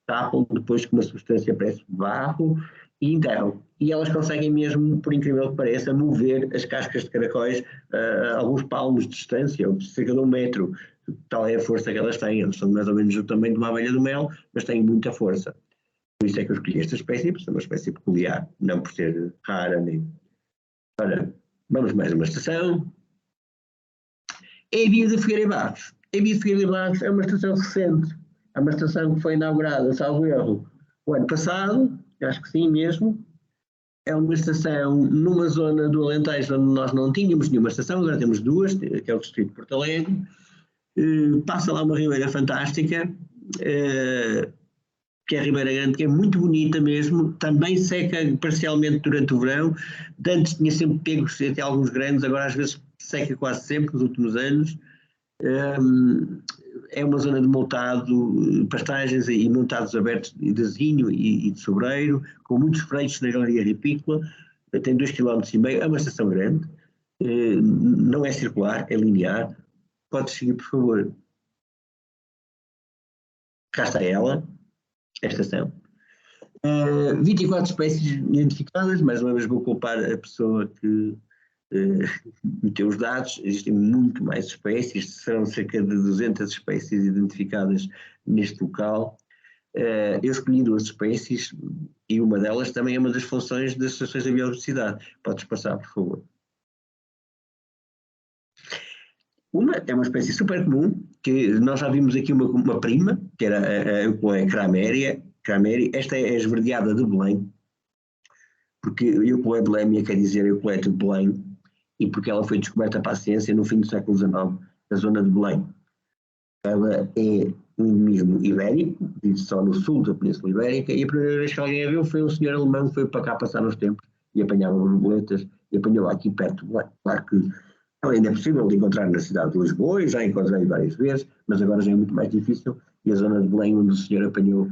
tapam depois com uma substância, parece barro, e enterram. E elas conseguem mesmo, por incrível que pareça, mover as cascas de caracóis a alguns palmos de distância, ou cerca de 1 metro. Tal é a força que elas têm. Elas são mais ou menos do tamanho de uma abelha do mel, mas têm muita força. Por isso é que eu escolhi esta espécie, porque é uma espécie peculiar, não por ser rara nem. Ora, vamos mais uma estação. É a Via de Figueira e Barros. A Via de Figueira e Barros é uma estação recente. É uma estação que foi inaugurada, salvo erro, o ano passado, acho que sim mesmo. É uma estação numa zona do Alentejo onde nós não tínhamos nenhuma estação, agora temos 2, que é o Distrito de Porto Alegre. Passa lá uma ribeira fantástica, que é a Ribeira Grande, que é muito bonita mesmo, também seca parcialmente durante o verão. De antes tinha sempre pegos até alguns grandes, agora às vezes seca quase sempre nos últimos anos. É uma zona de montado, pastagens e montados abertos de zinho e de sobreiro, com muitos freitos na galeria ripícola, tem 2,5 km, é uma estação grande, não é circular, é linear. Pode seguir, por favor. Cá está ela, a estação. 24 espécies identificadas, mais uma vez vou culpar a pessoa que meteu os dados. Existem muito mais espécies, serão cerca de 200 espécies identificadas neste local. Eu escolhi 2 espécies e uma delas também é uma das funções das estações da biodiversidade. Podes passar, por favor. Uma é uma espécie super comum, que nós já vimos aqui uma prima, que era a Craméria. Esta é a esverdeada de Belém, porque eucolebelémia quer dizer eucalipto de Belém, e porque ela foi descoberta para a ciência no fim do século XIX, na zona de Belém. Ela é um endemismo ibérico, vive só no sul da Península Ibérica, e a primeira vez que alguém a viu foi um senhor alemão que foi para cá passar uns tempos e apanhava borboletas, e apanhou aqui perto de Belém. Claro que ela ainda é possível de encontrar na cidade de Lisboa, e já encontrei várias vezes, mas agora já é muito mais difícil, e a zona de Belém onde o senhor apanhou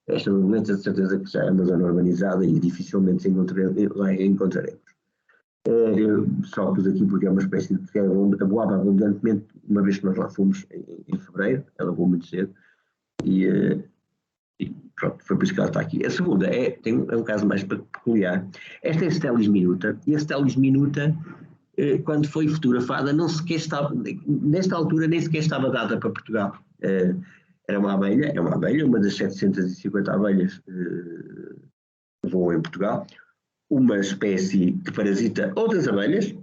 esta borboleta, de certeza que já é uma zona urbanizada e dificilmente lá encontraremos. Só pus aqui porque é uma espécie que voava abundantemente uma vez que nós lá fomos em fevereiro, ela voou muito cedo, e pronto, foi por isso que ela está aqui. A segunda é um caso mais peculiar. Esta é a Stelis minuta, e a Stelis minuta, quando foi fotografada, não sequer estava, nesta altura nem sequer estava dada para Portugal. Era uma abelha, uma das 750 abelhas que voam em Portugal, uma espécie que parasita outras abelhas,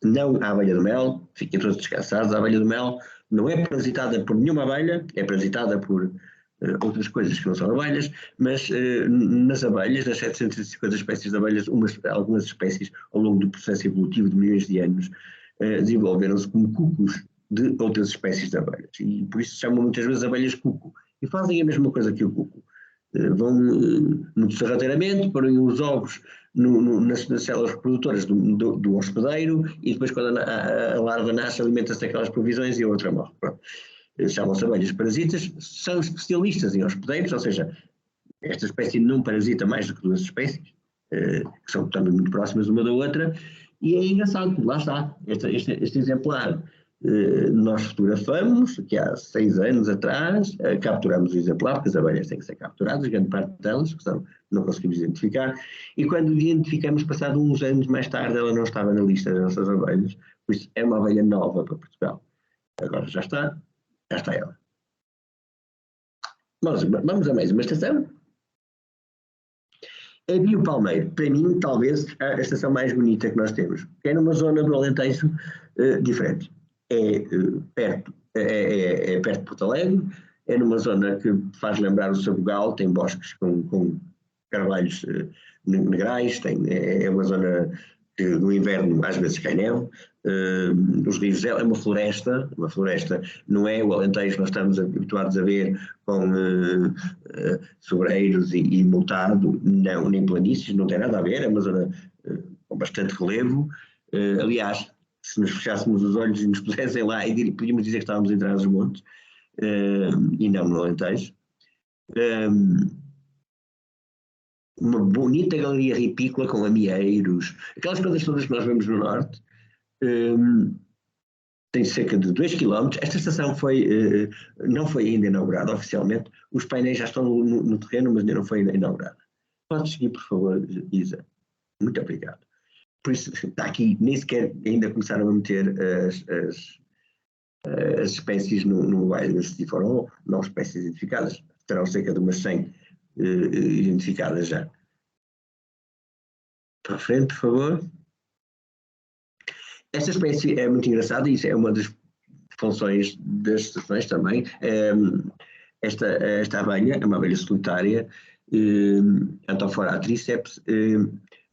não a abelha do mel, fiquem todos descansados, a abelha do mel não é parasitada por nenhuma abelha, é parasitada por outras coisas que não são abelhas, mas nas abelhas, das 750 espécies de abelhas, algumas espécies, ao longo do processo evolutivo de milhões de anos, desenvolveram-se como cucos de outras espécies de abelhas, e por isso se chamam muitas vezes abelhas cuco, e fazem a mesma coisa que o cuco. Vão muito sorrateiramente, põem os ovos nas células reprodutoras do hospedeiro, e depois quando a larva nasce alimenta-se daquelas provisões e a outra morre. Chamam-se abelhas parasitas, são especialistas em hospedeiros, ou seja, esta espécie não parasita mais do que 2 espécies, que são também muito próximas uma da outra, e é engraçado, lá está, este exemplar nós fotografamos, que há 6 anos atrás, capturamos o exemplar, porque as abelhas têm que ser capturadas, grande parte delas, que não conseguimos identificar, e quando identificamos, passado uns anos mais tarde, ela não estava na lista das nossas abelhas, por isso é uma abelha nova para Portugal. Agora já está ela. Vamos a mais uma estação. A Bio Palmeiro, para mim, talvez a estação mais bonita que nós temos. É numa zona do Alentejo diferente. É perto de Porto Alegre, é numa zona que faz lembrar o Sabugal, tem bosques com carvalhos negrais, é uma zona que no inverno às vezes cai neve. Os rios é uma floresta, não é o Alentejo que nós estamos habituados a ver com sobreiros e multado, não, nem planícies, não tem nada a ver, é uma zona com bastante relevo. Aliás, se nos fechássemos os olhos e nos pusessem lá, podíamos dizer que estávamos em Trás-os-Montes, e não no Alentejo. Uma bonita galeria ripícola com amieiros, aquelas coisas todas que nós vemos no norte. Tem cerca de 2 km. Esta estação não foi ainda inaugurada oficialmente. Os painéis já estão no terreno, mas ainda não foi inaugurada. Pode seguir, por favor, Isa. Muito obrigado. Por isso, está aqui, nem sequer ainda começaram a meter as espécies no Biodiversity for All, não espécies identificadas. Terão cerca de umas 100 identificadas já. Para frente, por favor. Esta espécie é muito engraçada e isso é uma das funções das estações também. Esta abelha é uma abelha solitária, Anthophora atriceps,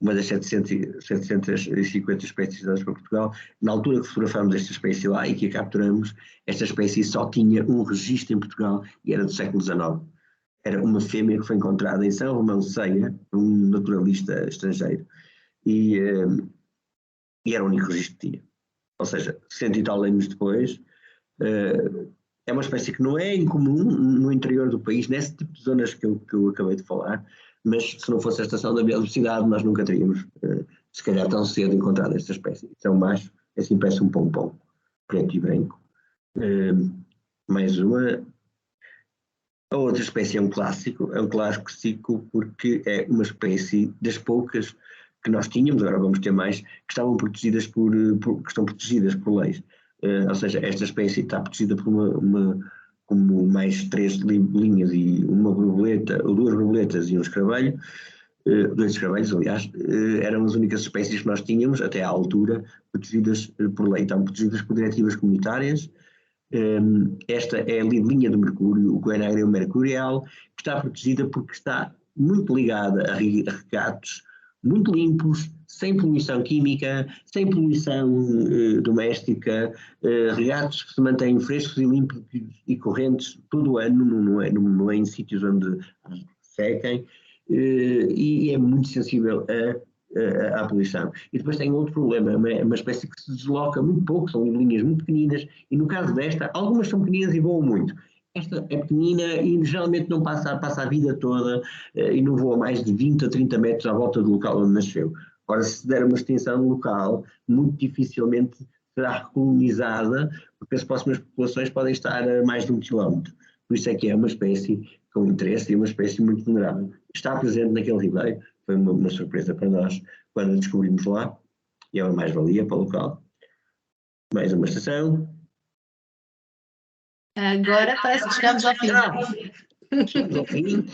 uma das 750 espécies dadas para Portugal. Na altura que fotografámos esta espécie lá e que a capturamos, esta espécie só tinha um registro em Portugal e era do século XIX. Era uma fêmea que foi encontrada em São Romão Ceia, um naturalista estrangeiro, e era o único registro que tinha. Ou seja, 100 e tal anos depois, É uma espécie que não é incomum no interior do país, nesse tipo de zonas que eu acabei de falar, mas se não fosse a estação da velocidade, nós nunca teríamos, se calhar, tão cedo encontrado esta espécie. Então, macho, assim parece um pompom, preto e branco. Mais uma. A outra espécie é um clássico porque é uma espécie das poucas que nós tínhamos, agora vamos ter mais, que estavam protegidas que estão protegidas por leis. Ou seja, esta espécie está protegida por como mais 3 linhas e uma borboleta, ou 2 borboletas e um escravelho, 2 escravelhos, aliás, eram as únicas espécies que nós tínhamos, até à altura, protegidas por lei. Estão protegidas por diretivas comunitárias. Esta é a linha do mercúrio, o Coenagrium mercurial, que está protegida porque está muito ligada a regatos muito limpos, sem poluição química, sem poluição doméstica, regatos que se mantêm frescos e limpos e correntes todo o ano, não é em sítios onde sequem, e é muito sensível à poluição. E depois tem outro problema, é uma espécie que se desloca muito pouco, são linhas muito pequeninas, e no caso desta, algumas são pequeninas e voam muito. Esta é pequenina e geralmente não passa a vida toda e não voa mais de 20 a 30 metros à volta do local onde nasceu. Ora, se der uma extensão local, muito dificilmente será recolonizada, porque as próximas populações podem estar a mais de 1 quilómetro. Por isso é que é uma espécie com interesse e uma espécie muito vulnerável. Está presente naquele ribeiro, foi uma surpresa para nós quando a descobrimos lá, e é uma mais-valia para o local. Mais uma estação. Agora parece que chegamos ao fim. Chegamos ao fim.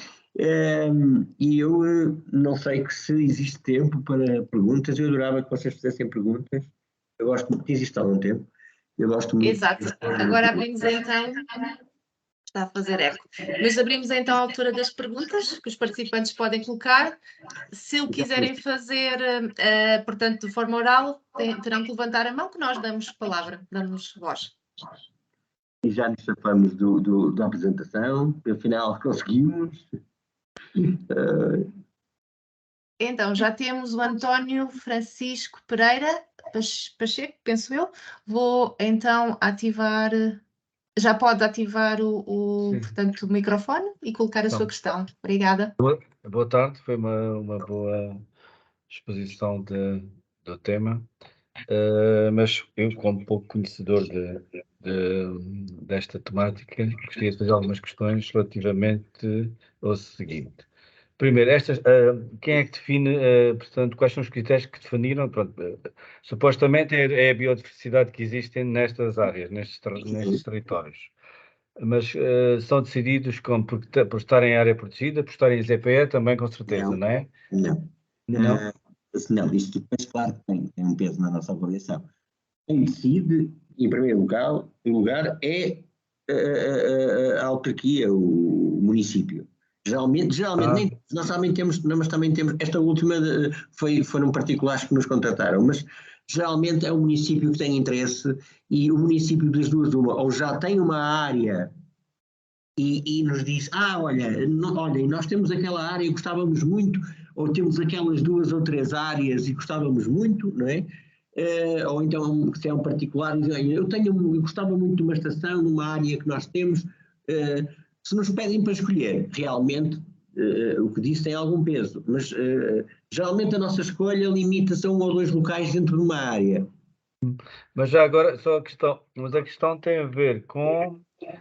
E eu não sei se existe tempo para perguntas. Eu adorava que vocês fizessem perguntas. Eu gosto muito, existe há algum tempo. Eu gosto muito. Exato. Agora abrimos então. Está a fazer eco. Mas abrimos então a altura das perguntas que os participantes podem colocar. Se o quiserem fazer, portanto, de forma oral, terão que levantar a mão que nós damos palavra, damos voz. E já nos safamos da apresentação, afinal conseguimos. Então, já temos o António Francisco Pereira Pacheco, penso eu. Vou então ativar, já pode ativar portanto, o microfone e colocar a sua questão. Obrigada. Boa tarde, foi uma boa exposição do tema, mas eu, como pouco conhecedor desta temática, gostaria de fazer algumas questões relativamente ao seguinte. Primeiro, quem é que define, portanto, quais são os critérios que definiram? Pronto, supostamente é a biodiversidade que existe nestas áreas, nestes territórios. Mas são decididos por estarem em área protegida, por estarem em ZPE também, com certeza, não é? Não. Não? Não, isto depois, claro, tem um peso na nossa avaliação. Quem decide, em primeiro lugar, é a autarquia, o município. Geralmente nós também temos, esta última foram particulares que nos contrataram, mas geralmente é o município que tem interesse e o município das duas, ou já tem uma área e nos diz, olha, nós temos aquela área e gostávamos muito, ou temos aquelas 2 ou 3 áreas e gostávamos muito, não é? Ou então, se é um particular, diz, eu gostava muito de uma estação numa área que nós temos, se nos pedem para escolher, realmente o que disse tem algum peso, mas geralmente a nossa escolha limita-se a 1 ou 2 locais dentro de uma área. Mas já agora, a questão tem a ver com,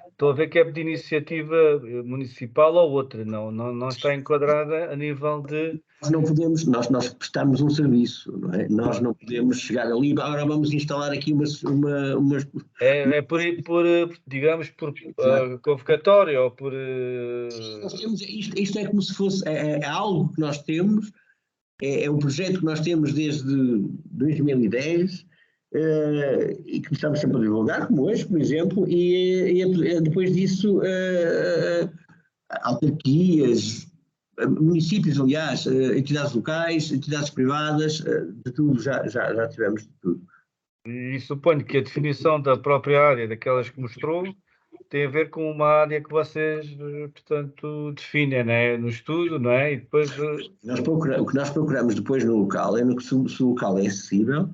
estou a ver que é de iniciativa municipal ou outra, não está enquadrada a nível de... Nós não podemos, nós prestamos um serviço, não é? Nós não podemos chegar ali, agora vamos instalar aqui umas... É digamos, por convocatória ou por... Nós temos, isto é como se fosse, é algo que nós temos, é um projeto que nós temos desde 2010, e que estamos sempre a divulgar, como hoje, por exemplo, e depois disso autarquias, municípios, aliás, entidades locais, entidades privadas, de tudo, já tivemos de tudo. E suponho que a definição da própria área, daquelas que mostrou, tem a ver com uma área que vocês, portanto, definem, né? No estudo, não é? E depois... O que nós procuramos depois no local é se o local é acessível.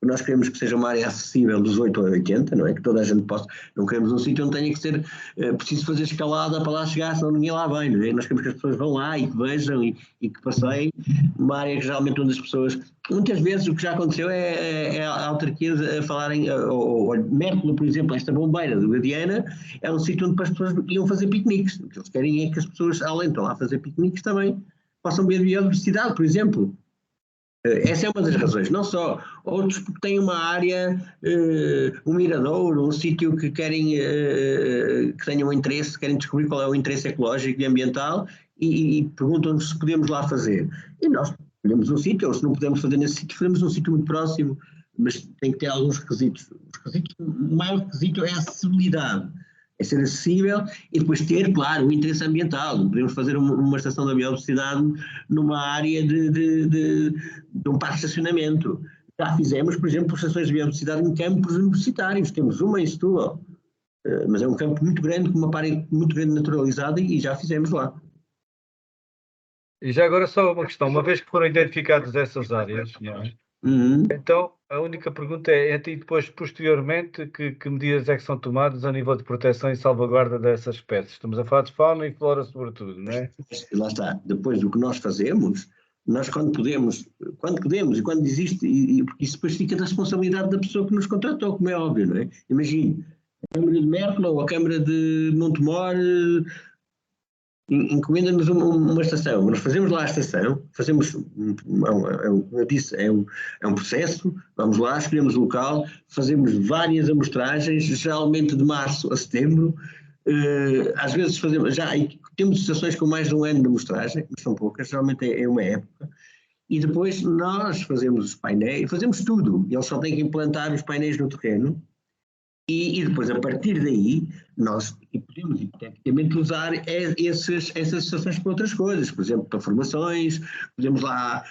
nós queremos que seja uma área acessível dos 8 a 80, não é? Que toda a gente possa, não queremos um sítio onde tenha que ser preciso fazer escalada para lá chegar, senão ninguém lá vem, não é? Nós queremos que as pessoas vão lá e que vejam e que passeiem, uma área que geralmente onde as pessoas, muitas vezes o que já aconteceu é autarquias a falarem, ou Mértola, por exemplo, esta bombeira do Guadiana, é um sítio onde as pessoas iam fazer piqueniques, o que eles querem é que as pessoas, além de estão lá a fazer piqueniques, também possam ver biodiversidade, por exemplo. Essa é uma das razões, não só. Outros porque têm uma área, um miradouro, um sítio que querem, que tenham interesse, querem descobrir qual é o interesse ecológico e ambiental e perguntam-nos se podemos lá fazer. E nós podemos um sítio, ou se não podemos fazer nesse sítio, fazemos um sítio muito próximo, mas tem que ter alguns requisitos. O maior requisito é a acessibilidade. É ser acessível e depois ter, claro, o interesse ambiental. Podemos fazer uma estação da biodiversidade numa área de um parque de estacionamento. Já fizemos, por exemplo, estações de biodiversidade em campos universitários. Temos uma em Setúbal, mas é um campo muito grande, com uma parede muito grande naturalizada e já fizemos lá. E já agora só uma questão, uma vez que foram identificadas essas áreas, não é? Então a única pergunta é, e depois posteriormente, que medidas é que são tomadas a nível de proteção e salvaguarda dessas espécies? Estamos a falar de fauna e flora sobretudo, não é? Lá está, depois do que nós fazemos, nós quando podemos e quando existe, porque isso depois fica da responsabilidade da pessoa que nos contratou, como é óbvio, não é? Imagine, a Câmara de Mértola ou a Câmara de Montemor encomenda-nos uma estação, nós fazemos lá a estação, fazemos, como eu disse, é um processo, vamos lá, escolhemos o local, fazemos várias amostragens, geralmente de março a setembro, às vezes temos estações com mais de um ano de amostragem, mas são poucas, geralmente é uma época, e depois nós fazemos os painéis, fazemos tudo, eles só têm que implantar os painéis no terreno, e depois, a partir daí, nós podemos, hipoteticamente, usar essas estações para outras coisas, por exemplo, para formações, podemos lá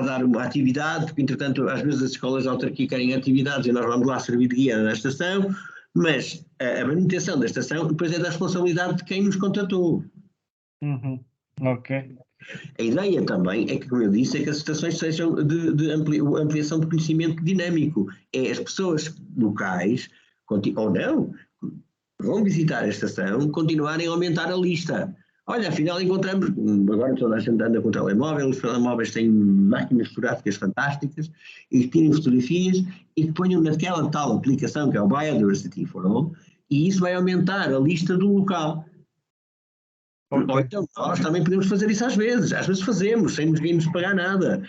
dar uma atividade, porque, entretanto, às vezes as escolas de autarquia querem atividades e nós vamos lá servir de guia na estação, mas a manutenção da estação depois é da responsabilidade de quem nos contratou. Ok. A ideia também é que, como eu disse, é que as estações sejam de ampliação de conhecimento dinâmico. É as pessoas locais, ou não, vão visitar a estação, continuarem a aumentar a lista. Olha, afinal encontramos, agora toda a gente anda com o telemóvel, os telemóveis têm máquinas fotográficas fantásticas e que tirem fotografias e que ponham naquela tal aplicação que é o Biodiversity for All, e isso vai aumentar a lista do local. Ou então nós também podemos fazer isso às vezes fazemos, sem ninguém nos pagar nada.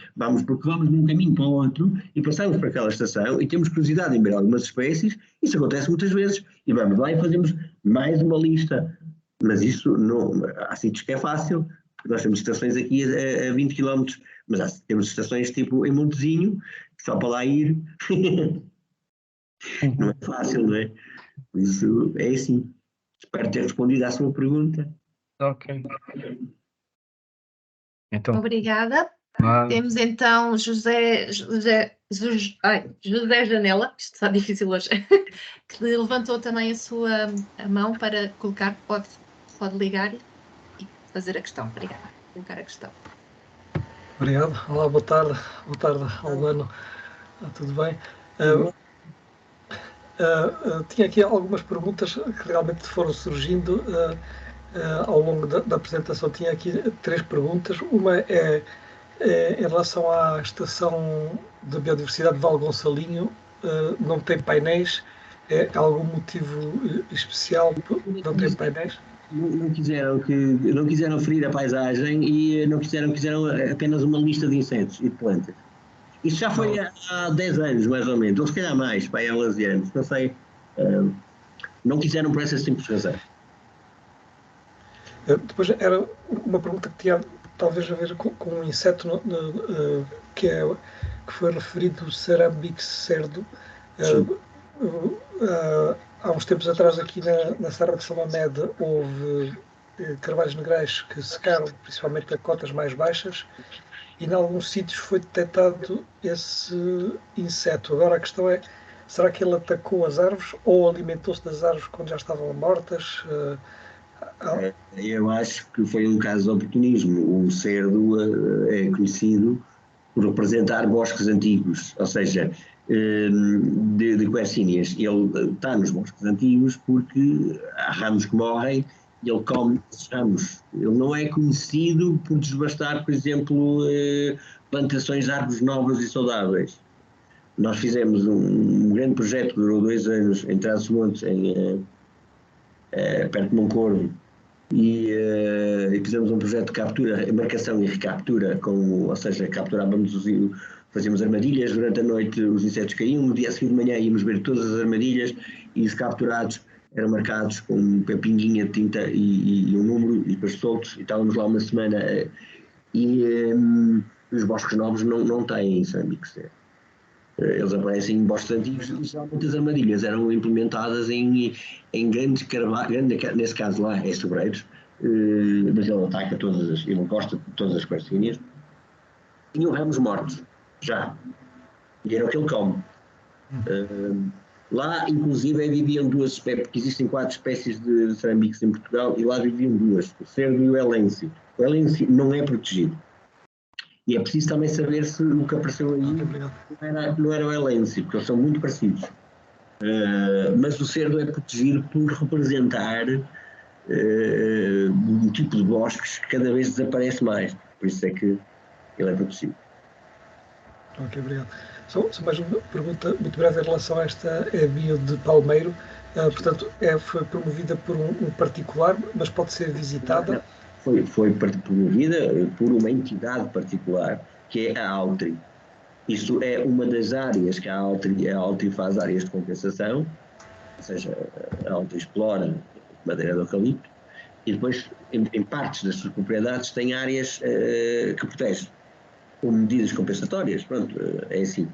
Porque vamos de um caminho para o outro e passamos por aquela estação e temos curiosidade em ver algumas espécies, isso acontece muitas vezes, e vamos lá e fazemos mais uma lista. Mas isso não, há sítios que é fácil, porque nós temos estações aqui a 20 km, mas temos estações tipo em Montezinho, só para lá ir. Não é fácil, não é? Por isso é assim. Espero ter respondido à sua pergunta. Ok. Então, Obrigada. Temos então José Janela, isto está difícil hoje, que levantou também a mão para colocar, pode ligar e fazer a questão. Obrigada. Colocar a questão. Obrigado. Olá, boa tarde. Boa tarde, Albano. Tudo bem? Tinha aqui algumas perguntas que realmente foram surgindo ao longo da apresentação. Tinha aqui 3 perguntas. Uma é em relação à estação de biodiversidade de Val Gonçalinho, não tem painéis. É algum motivo especial não ter painéis? Não quiseram ferir a paisagem e não quiseram apenas uma lista de insetos e de plantas. Isso já foi há 10 anos, mais ou menos, ou se calhar mais, há 11 anos, não sei. Não quiseram por essa simples razão. Depois era uma pergunta que tinha talvez a ver com um inseto que foi referido, o Cerambix cerdo. Há uns tempos atrás aqui na Serra de São Mamede houve carvalhos negrais que secaram, principalmente a cotas mais baixas, e em alguns sítios foi detectado esse inseto. Agora a questão é, será que ele atacou as árvores ou alimentou-se das árvores quando já estavam mortas? Eu acho que foi um caso de oportunismo. O cerdo é conhecido por representar bosques antigos, ou seja, de quercíneas. Ele está nos bosques antigos porque há ramos que morrem e ele come esses ramos. Ele não é conhecido por desbastar, por exemplo, plantações de árvores novas e saudáveis. Nós fizemos um grande projeto que durou 2 anos em Trás-os-Montes, perto de Moncorvo, e fizemos um projeto de captura, marcação e recaptura, ou seja, capturávamos fazíamos armadilhas, durante a noite os insetos caíam, no dia seguinte de manhã íamos ver todas as armadilhas e os capturados eram marcados com uma pinguinha de tinta e um número, e depois soltos, e estávamos lá uma semana, e os bosques novos não têm cerâmicos. Eles aparecem em bosques antigos e geralmente as armadilhas eram implementadas em grandes carvalhos, nesse caso lá é sobreiros, mas ele ataca ele encosta todas as quercíneas. Tinham ramos mortos, já, e era o que ele come. Lá, inclusive, viviam 2 espécies, porque existem 4 espécies de cerâmicos em Portugal, e lá viviam 2, o cerdo e o elense. O elense não é protegido. E é preciso também saber se o que apareceu aí não era o elense, porque eles são muito parecidos. Mas o cerdo é protegido por representar um tipo de bosques que cada vez desaparece mais. Por isso é que ele é protegido. Ok, obrigado. Só mais uma pergunta muito breve em relação a esta bio de palmeiro. Portanto, foi promovida por um particular, mas pode ser visitada? Foi promovida por uma entidade particular, que é a Altri. Isto é uma das áreas que a Altri faz áreas de compensação, ou seja, a Altri explora madeira de eucalipto, e depois, em partes das suas propriedades, tem áreas que protege, com medidas compensatórias. Pronto, é assim.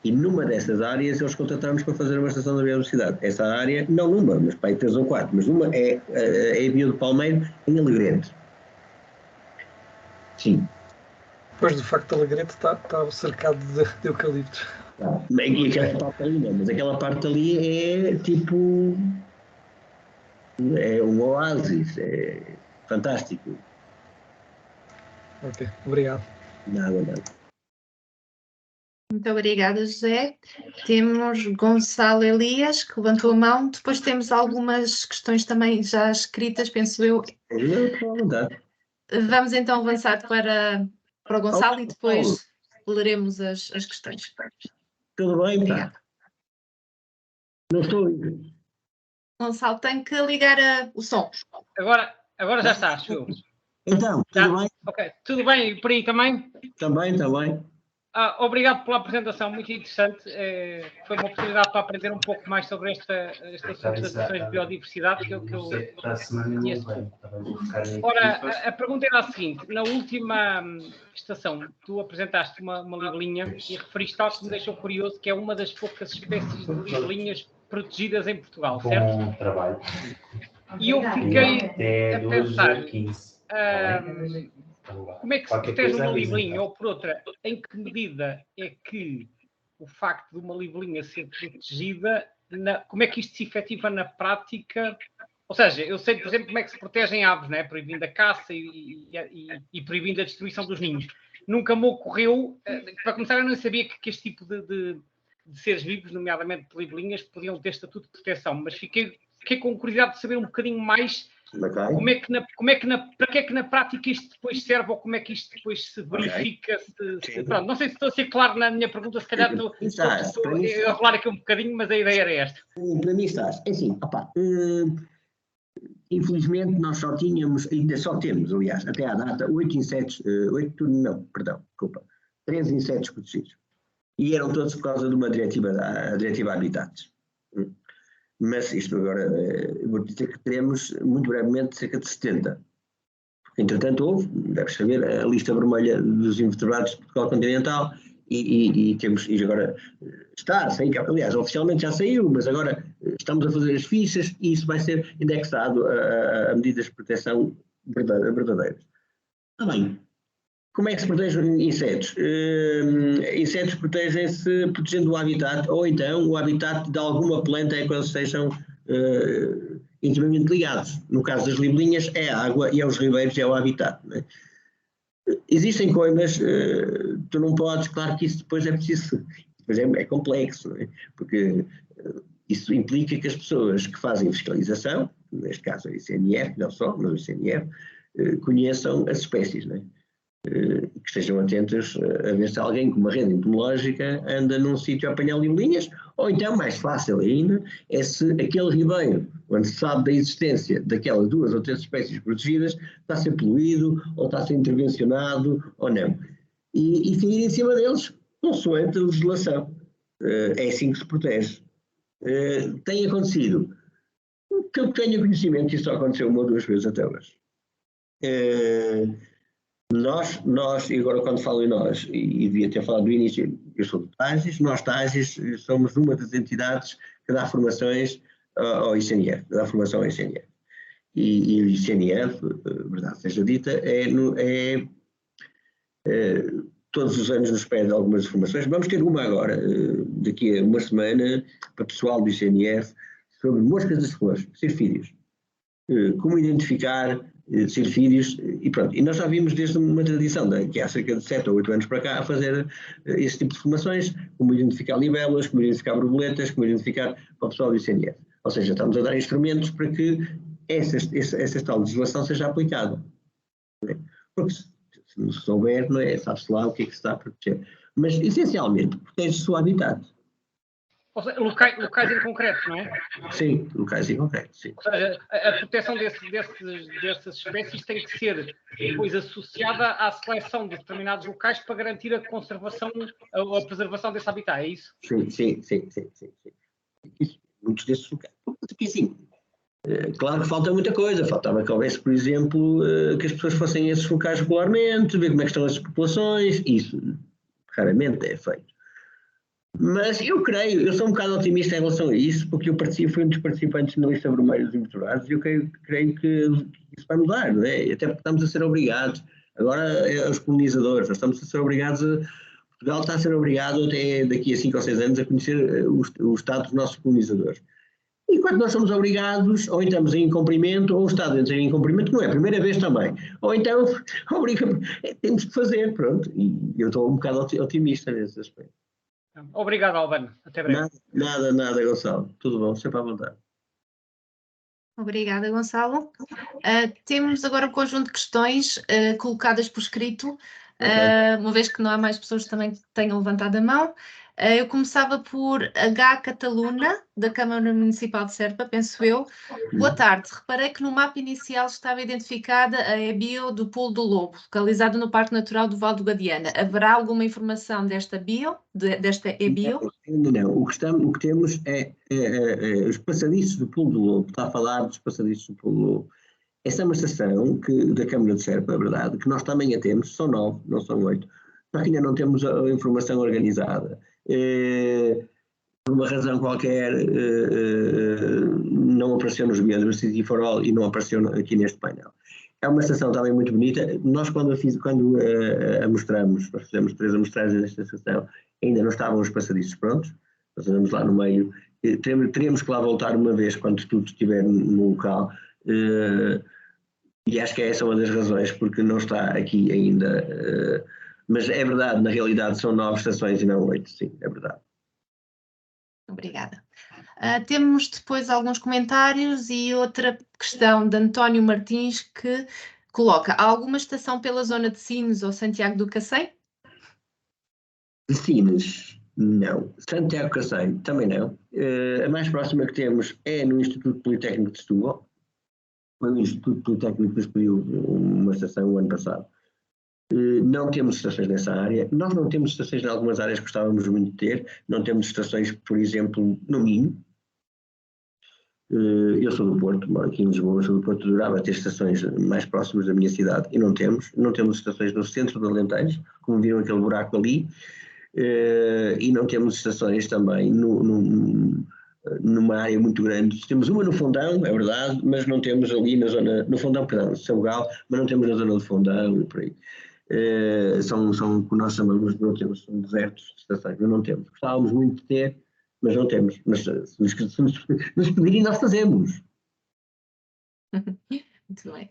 E numa dessas áreas eles contrataram-nos para fazer uma estação de biodiversidade. Essa área, não numa, mas para aí 3 ou 4, mas uma é a bio de palmeiro em Alegrete. Sim. Pois, de facto, Alegrete está cercado de eucaliptos. E aquela parte ali não, mas aquela parte ali é tipo... é um oásis, é fantástico. Ok, obrigado. Nada. Muito obrigada, José. Temos Gonçalo Elias, que levantou a mão. Depois temos algumas questões também já escritas, penso eu. Vamos então avançar para o Gonçalo e depois leremos as questões. Tudo bem, Obrigada. Não estou... Gonçalo, tem que ligar o som. Agora já está, acho eu. Então, tudo bem? Ok, tudo bem e por aí também? Também. Obrigado pela apresentação, muito interessante. Foi uma oportunidade para aprender um pouco mais sobre este assunto das ações de biodiversidade que eu conheço pouco. Ora, a pergunta era a seguinte: na última estação, tu apresentaste uma libelinha e referiste algo que me deixou curioso, que é uma das poucas espécies de libelinhas protegidas em Portugal, certo? Bom trabalho. E eu fiquei a pensar... como é que se protege uma libelinha? Ou, por outra, em que medida é que o facto de uma libelinha ser protegida, como é que isto se efetiva na prática? Ou seja, eu sei, por exemplo, como é que se protegem aves, não é? Proibindo a caça e proibindo a destruição dos ninhos. Nunca me ocorreu, para começar, eu não sabia que este tipo de seres vivos, nomeadamente de libelinhas, podiam ter estatuto de proteção, mas fiquei com curiosidade de saber um bocadinho mais para que é que na prática isto depois serve, ou como é que isto depois se verifica. Pronto, não sei se estou a ser claro na minha pergunta, se calhar estou a enrolar aqui um bocadinho, mas a ideia era esta. Para mim estás. É assim, infelizmente nós ainda só temos, aliás, até à data, 13 insetos protegidos. E eram todos por causa de uma diretiva, a diretiva Habitats. Mas isto agora, vou dizer que teremos muito brevemente cerca de 70. Entretanto, deves saber, a lista vermelha dos invertebrados de Portugal continental e agora está a sair, aliás, oficialmente já saiu, mas agora estamos a fazer as fichas e isso vai ser indexado a medidas de proteção verdadeiras. Está bem. Como é que se protegem insetos? Insetos protegem-se protegendo o habitat, ou então o habitat de alguma planta é que eles estejam intimamente ligados. No caso das libelinhas é a água e aos ribeiros é o habitat. Não é? Existem coimas, tu não podes, claro que isso depois é preciso depois é complexo, não é? Porque isso implica que as pessoas que fazem fiscalização, neste caso a ICNF, não só, mas o ICNF, conheçam as espécies, não é? Que estejam atentos a ver se alguém com uma rede entomológica anda num sítio a apanhar libelinhas, ou então, mais fácil ainda, é se aquele ribeiro, onde se sabe da existência daquelas 2 ou 3 espécies protegidas, está a ser poluído, ou está a ser intervencionado, ou não. E sair em cima deles, consoante a legislação. É assim que se protege. Tem acontecido, que eu tenha conhecimento, isso só aconteceu 1 ou 2 vezes até hoje. Nós, e agora quando falo em nós, e devia ter falado do início, eu sou do TAGIS, nós TAGIS somos uma das entidades que dá formações ao ICNF, dá formação ao ICNF. E o ICNF, verdade seja dita, todos os anos nos pede algumas formações. Vamos ter uma agora, daqui a uma semana, para o pessoal do ICNF, sobre moscas das flores, cirfídeos. Como identificar cirfídeos, e pronto. E nós já vimos desde uma tradição, que há cerca de 7 ou 8 anos para cá, a fazer esse tipo de formações, como identificar libelas, como identificar borboletas, como identificar para o pessoal do ICNF. Ou seja, estamos a dar instrumentos para que essa tal legislação seja aplicada. Porque se não se souber, não é? Sabe-se lá o que é que se está a proteger. Mas, essencialmente, protege-se o habitat. Ou seja, locais em concreto, não é? Sim, locais em concreto, sim. Ou seja, a proteção dessas espécies tem que ser depois associada à seleção de determinados locais para garantir a conservação, a preservação desse habitat, é isso? Sim. Isso, muitos desses locais. Sim. Claro que falta muita coisa. Faltava que houvesse, por exemplo, que as pessoas fossem a esses locais regularmente, ver como é que estão as populações. Isso raramente é feito. Mas eu sou um bocado otimista em relação a isso, porque eu fui um dos participantes na lista vermelha dos importurados e eu creio que isso vai mudar, não é? Até porque estamos a ser obrigados. Agora, os colonizadores, nós estamos a ser obrigados Portugal está a ser obrigado até daqui a 5 ou 6 anos a conhecer o estado dos nossos colonizadores. E quando nós somos obrigados, ou estamos em incumprimento, ou o Estado entra em incumprimento, não é a primeira vez também. Ou então, temos que fazer, pronto. E eu estou um bocado otimista nesse aspecto. Obrigado, Albano. Até breve. Nada, Gonçalo. Tudo bom, sempre à vontade. Obrigada, Gonçalo. Temos agora um conjunto de questões colocadas por escrito, uma vez que não há mais pessoas também que tenham levantado a mão. Eu começava por H. Cataluna, da Câmara Municipal de Serpa, penso eu. Boa tarde. Reparei que no mapa inicial estava identificada a EBIO do Pulo do Lobo, localizado no Parque Natural do Val do Guadiana. Haverá alguma informação desta desta EBIO? Ainda não. O que temos é os passadiços do Pulo do Lobo. Está a falar dos passadiços do Pulo do Lobo. Essa é uma estação da Câmara de Serpa, é verdade, que nós também a temos, são 9, não são 8. Nós ainda não temos a informação organizada. Por uma razão qualquer, não apareceu nos Biodiversity for All e não apareceu aqui neste painel. É uma estação também muito bonita. Nós, quando a mostramos, nós fizemos 3 amostragens desta estação, ainda não estavam os passadiços prontos. Nós andamos lá no meio. Teremos que lá voltar uma vez quando tudo estiver no local. E acho que essa é uma das razões porque não está aqui ainda. Mas é verdade, na realidade são 9 estações e não 8, sim, é verdade. Obrigada. Temos depois alguns comentários e outra questão de António Martins que coloca: há alguma estação pela zona de Sines ou Santiago do Cacém? De Sines, não. Santiago do Cacém, também não. A mais próxima que temos é no Instituto Politécnico de Setúbal. Foi o Instituto Politécnico que nos pediu uma estação o ano passado. Não temos estações nessa área. Nós não temos estações em algumas áreas que gostávamos muito de ter. Não temos estações, por exemplo, no Minho. Eu sou do Porto, moro aqui em Lisboa, sou do Porto, adorava ter estações mais próximas da minha cidade e não temos. Não temos estações no centro do Alentejo, como viram aquele buraco ali, e não temos estações também numa área muito grande. Temos uma no Fundão, é verdade, mas não temos ali na zona, no Fundão, perdão, Sabugal, mas não temos na zona do Fundão e por aí. São o que nós chamamos de não temos, são desertos de estações, mas não temos. Gostávamos muito de ter, mas não temos. Mas se nos pedirem, nós fazemos. Muito bem.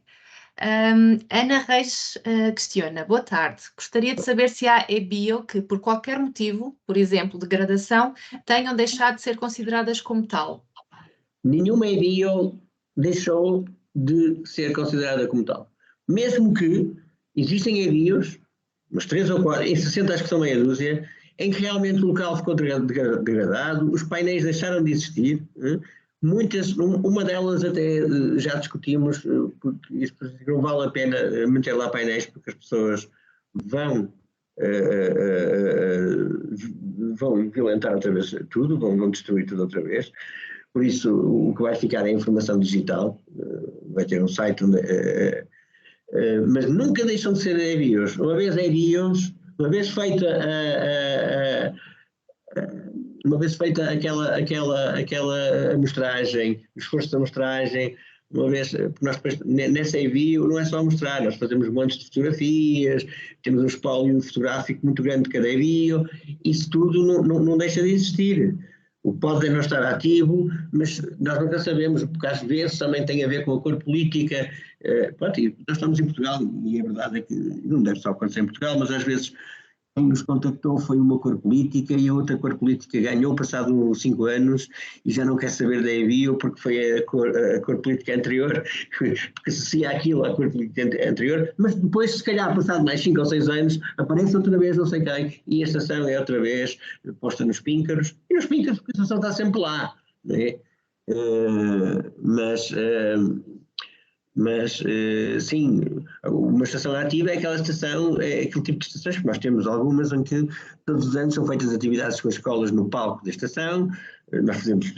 Ana Reis questiona: boa tarde, gostaria de saber se há EBIO que, por qualquer motivo, por exemplo, degradação, tenham deixado de ser consideradas como tal. Nenhuma EBIO deixou de ser considerada como tal. Mesmo que existem EBIOs, umas 3 ou 4, em 60 acho que são meia dúzia, em que realmente o local ficou degradado, os painéis deixaram de existir. Muitas, uma delas até já discutimos, porque isto não vale a pena meter lá painéis, porque as pessoas vão violentar outra vez tudo, vão destruir tudo outra vez. Por isso, o que vai ficar é a informação digital, vai ter um site onde, mas nunca deixam de ser EBIOs. Uma vez EBIOs, uma vez feita aquela amostragem, o esforço da amostragem, uma vez, porque nós depois, nessa EBIO não é só mostrar, nós fazemos montes de fotografias, temos um espólio fotográfico muito grande de cada EBIO, isso tudo não deixa de existir. O pode não estar ativo, mas nós nunca sabemos, porque às vezes também tem a ver com a cor política. Pronto, nós estamos em Portugal e a verdade é que não deve só acontecer em Portugal, mas às vezes quem nos contactou foi uma cor política e a outra cor política ganhou passado 5 anos e já não quer saber da EBIO porque foi a cor política anterior que associa aquilo à cor política anterior, mas depois, se calhar, passado mais 5 ou 6 anos, aparece outra vez não sei quem e a estação é outra vez posta nos píncaros, e nos píncaros porque a estação está sempre lá, não é? Mas sim, uma estação ativa é aquela estação, é aquele tipo de estações que nós temos algumas em que todos os anos são feitas atividades com as escolas no palco da estação. Nós temos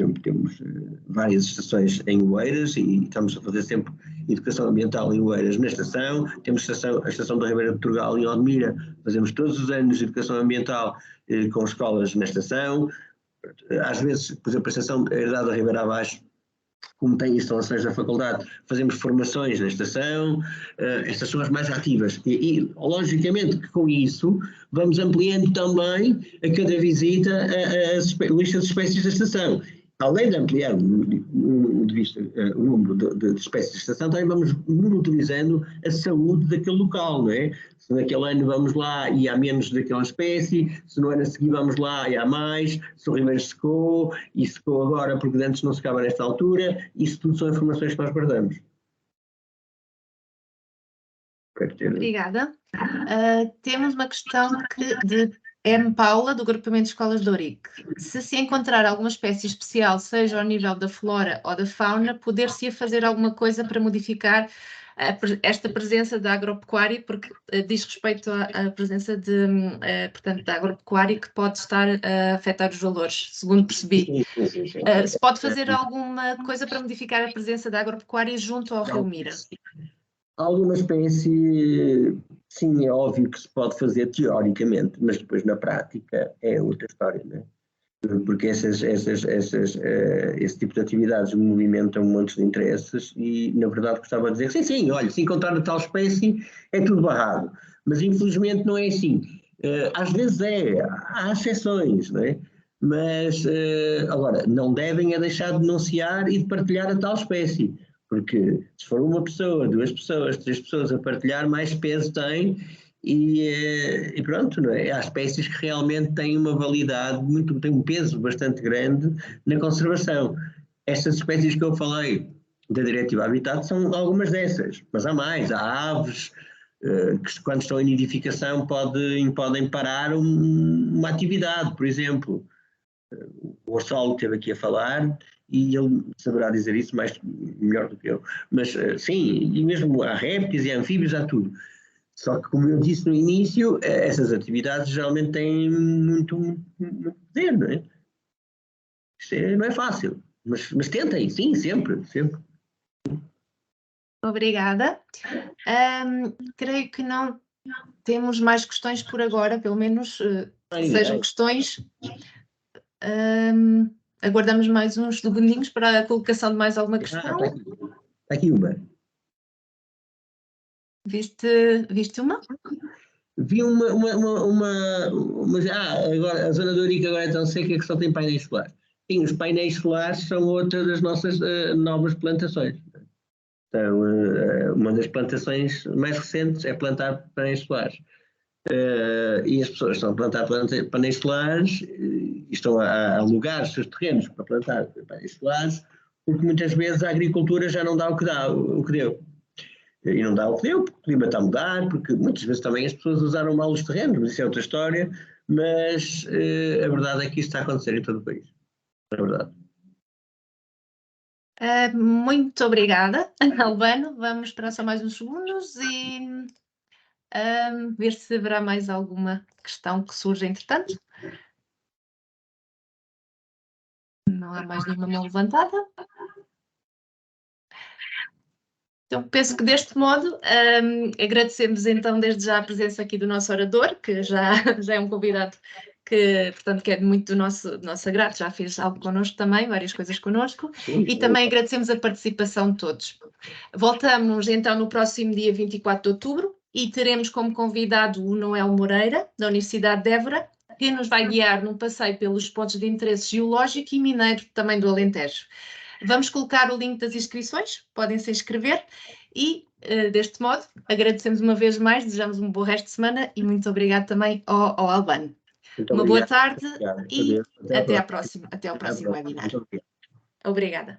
várias estações em Oeiras e estamos a fazer sempre educação ambiental em Oeiras na estação. Temos a estação da Ribeira de Turgal em Odmira, fazemos todos os anos educação ambiental com escolas na estação. Às vezes, por exemplo, a estação Herdade da Ribeira Abaixo, como tem instalações da faculdade, fazemos formações na estação, estas são as mais ativas. E logicamente que com isso vamos ampliando também a cada visita a lista de espécies da estação. Além de ampliar o número de espécies da estação, também vamos monitorizando a saúde daquele local, não é? Se naquele ano vamos lá e há menos daquela espécie, se no ano a seguir vamos lá e há mais, se o ribeiro secou, e secou agora porque antes não secava nesta altura, isso tudo são informações que nós guardamos. Obrigada. Temos uma questão de M. Paula, do Agrupamento de Escolas de Ourique. Se encontrar alguma espécie especial, seja ao nível da flora ou da fauna, poder-se fazer alguma coisa para modificar esta presença da agropecuária, porque diz respeito à presença portanto, da agropecuária que pode estar a afetar os valores, segundo percebi. Se pode fazer alguma coisa para modificar a presença da agropecuária junto ao Rio Mira? Alguma espécie, sim, é óbvio que se pode fazer teoricamente, mas depois na prática é outra história, não é? Porque esse tipo de atividades movimentam montes de interesses e, na verdade, gostava de dizer, sim, olha, se encontrar tal espécie é tudo barrado, mas infelizmente não é assim. Às vezes há exceções, não é? Mas, agora, não devem é deixar de denunciar e de partilhar a tal espécie. Porque se for uma pessoa, 2 pessoas, 3 pessoas a partilhar, mais peso tem e pronto, não é? Há espécies que realmente têm uma validade, têm um peso bastante grande na conservação. Estas espécies que eu falei da Diretiva Habitat são algumas dessas, mas há mais, há aves que quando estão em nidificação podem parar uma atividade, por exemplo. O Orçol esteve aqui a falar e ele saberá dizer isso melhor do que eu. Mas sim, e mesmo há répteis e anfíbios, há tudo. Só que, como eu disse no início, essas atividades geralmente têm muito poder, não é? Isto não é fácil, mas tentem, sim, sempre. Obrigada. Creio que não temos mais questões por agora, pelo menos sejam questões. Aguardamos mais uns segundinhos para a colocação de mais alguma questão. Está aqui uma. Viste uma? Vi uma agora a zona do Ourique agora é tão seca que só tem painéis solares. Sim, os painéis solares são outra das nossas novas plantações. Então, uma das plantações mais recentes é plantar painéis solares. E as pessoas estão a plantar painéis solares e estão a alugar os seus terrenos para plantar painéis solares, porque muitas vezes a agricultura já não dá o que deu. E não dá o que deu, porque o clima está a mudar, porque muitas vezes também as pessoas usaram mal os terrenos, mas isso é outra história. Mas a verdade é que isso está a acontecer em todo o país. É verdade. Muito obrigada, Albano. Vamos esperar só mais uns segundos e ver se haverá mais alguma questão que surja entretanto. Não há mais nenhuma mão levantada. Então, penso que deste modo agradecemos então desde já a presença aqui do nosso orador, que já é um convidado que, portanto, que é muito do nosso agrado, já fez algo connosco também, várias coisas connosco, e também agradecemos a participação de todos. Voltamos então no próximo dia 24 de outubro e teremos como convidado o Noel Moreira, da Universidade de Évora, que nos vai guiar num passeio pelos pontos de interesse geológico e mineiro também do Alentejo. Vamos colocar o link das inscrições, podem se inscrever e, deste modo, agradecemos uma vez mais, desejamos um bom resto de semana e muito obrigado também ao Albano. Uma boa tarde e até à próxima. Até ao próximo webinar. Obrigada.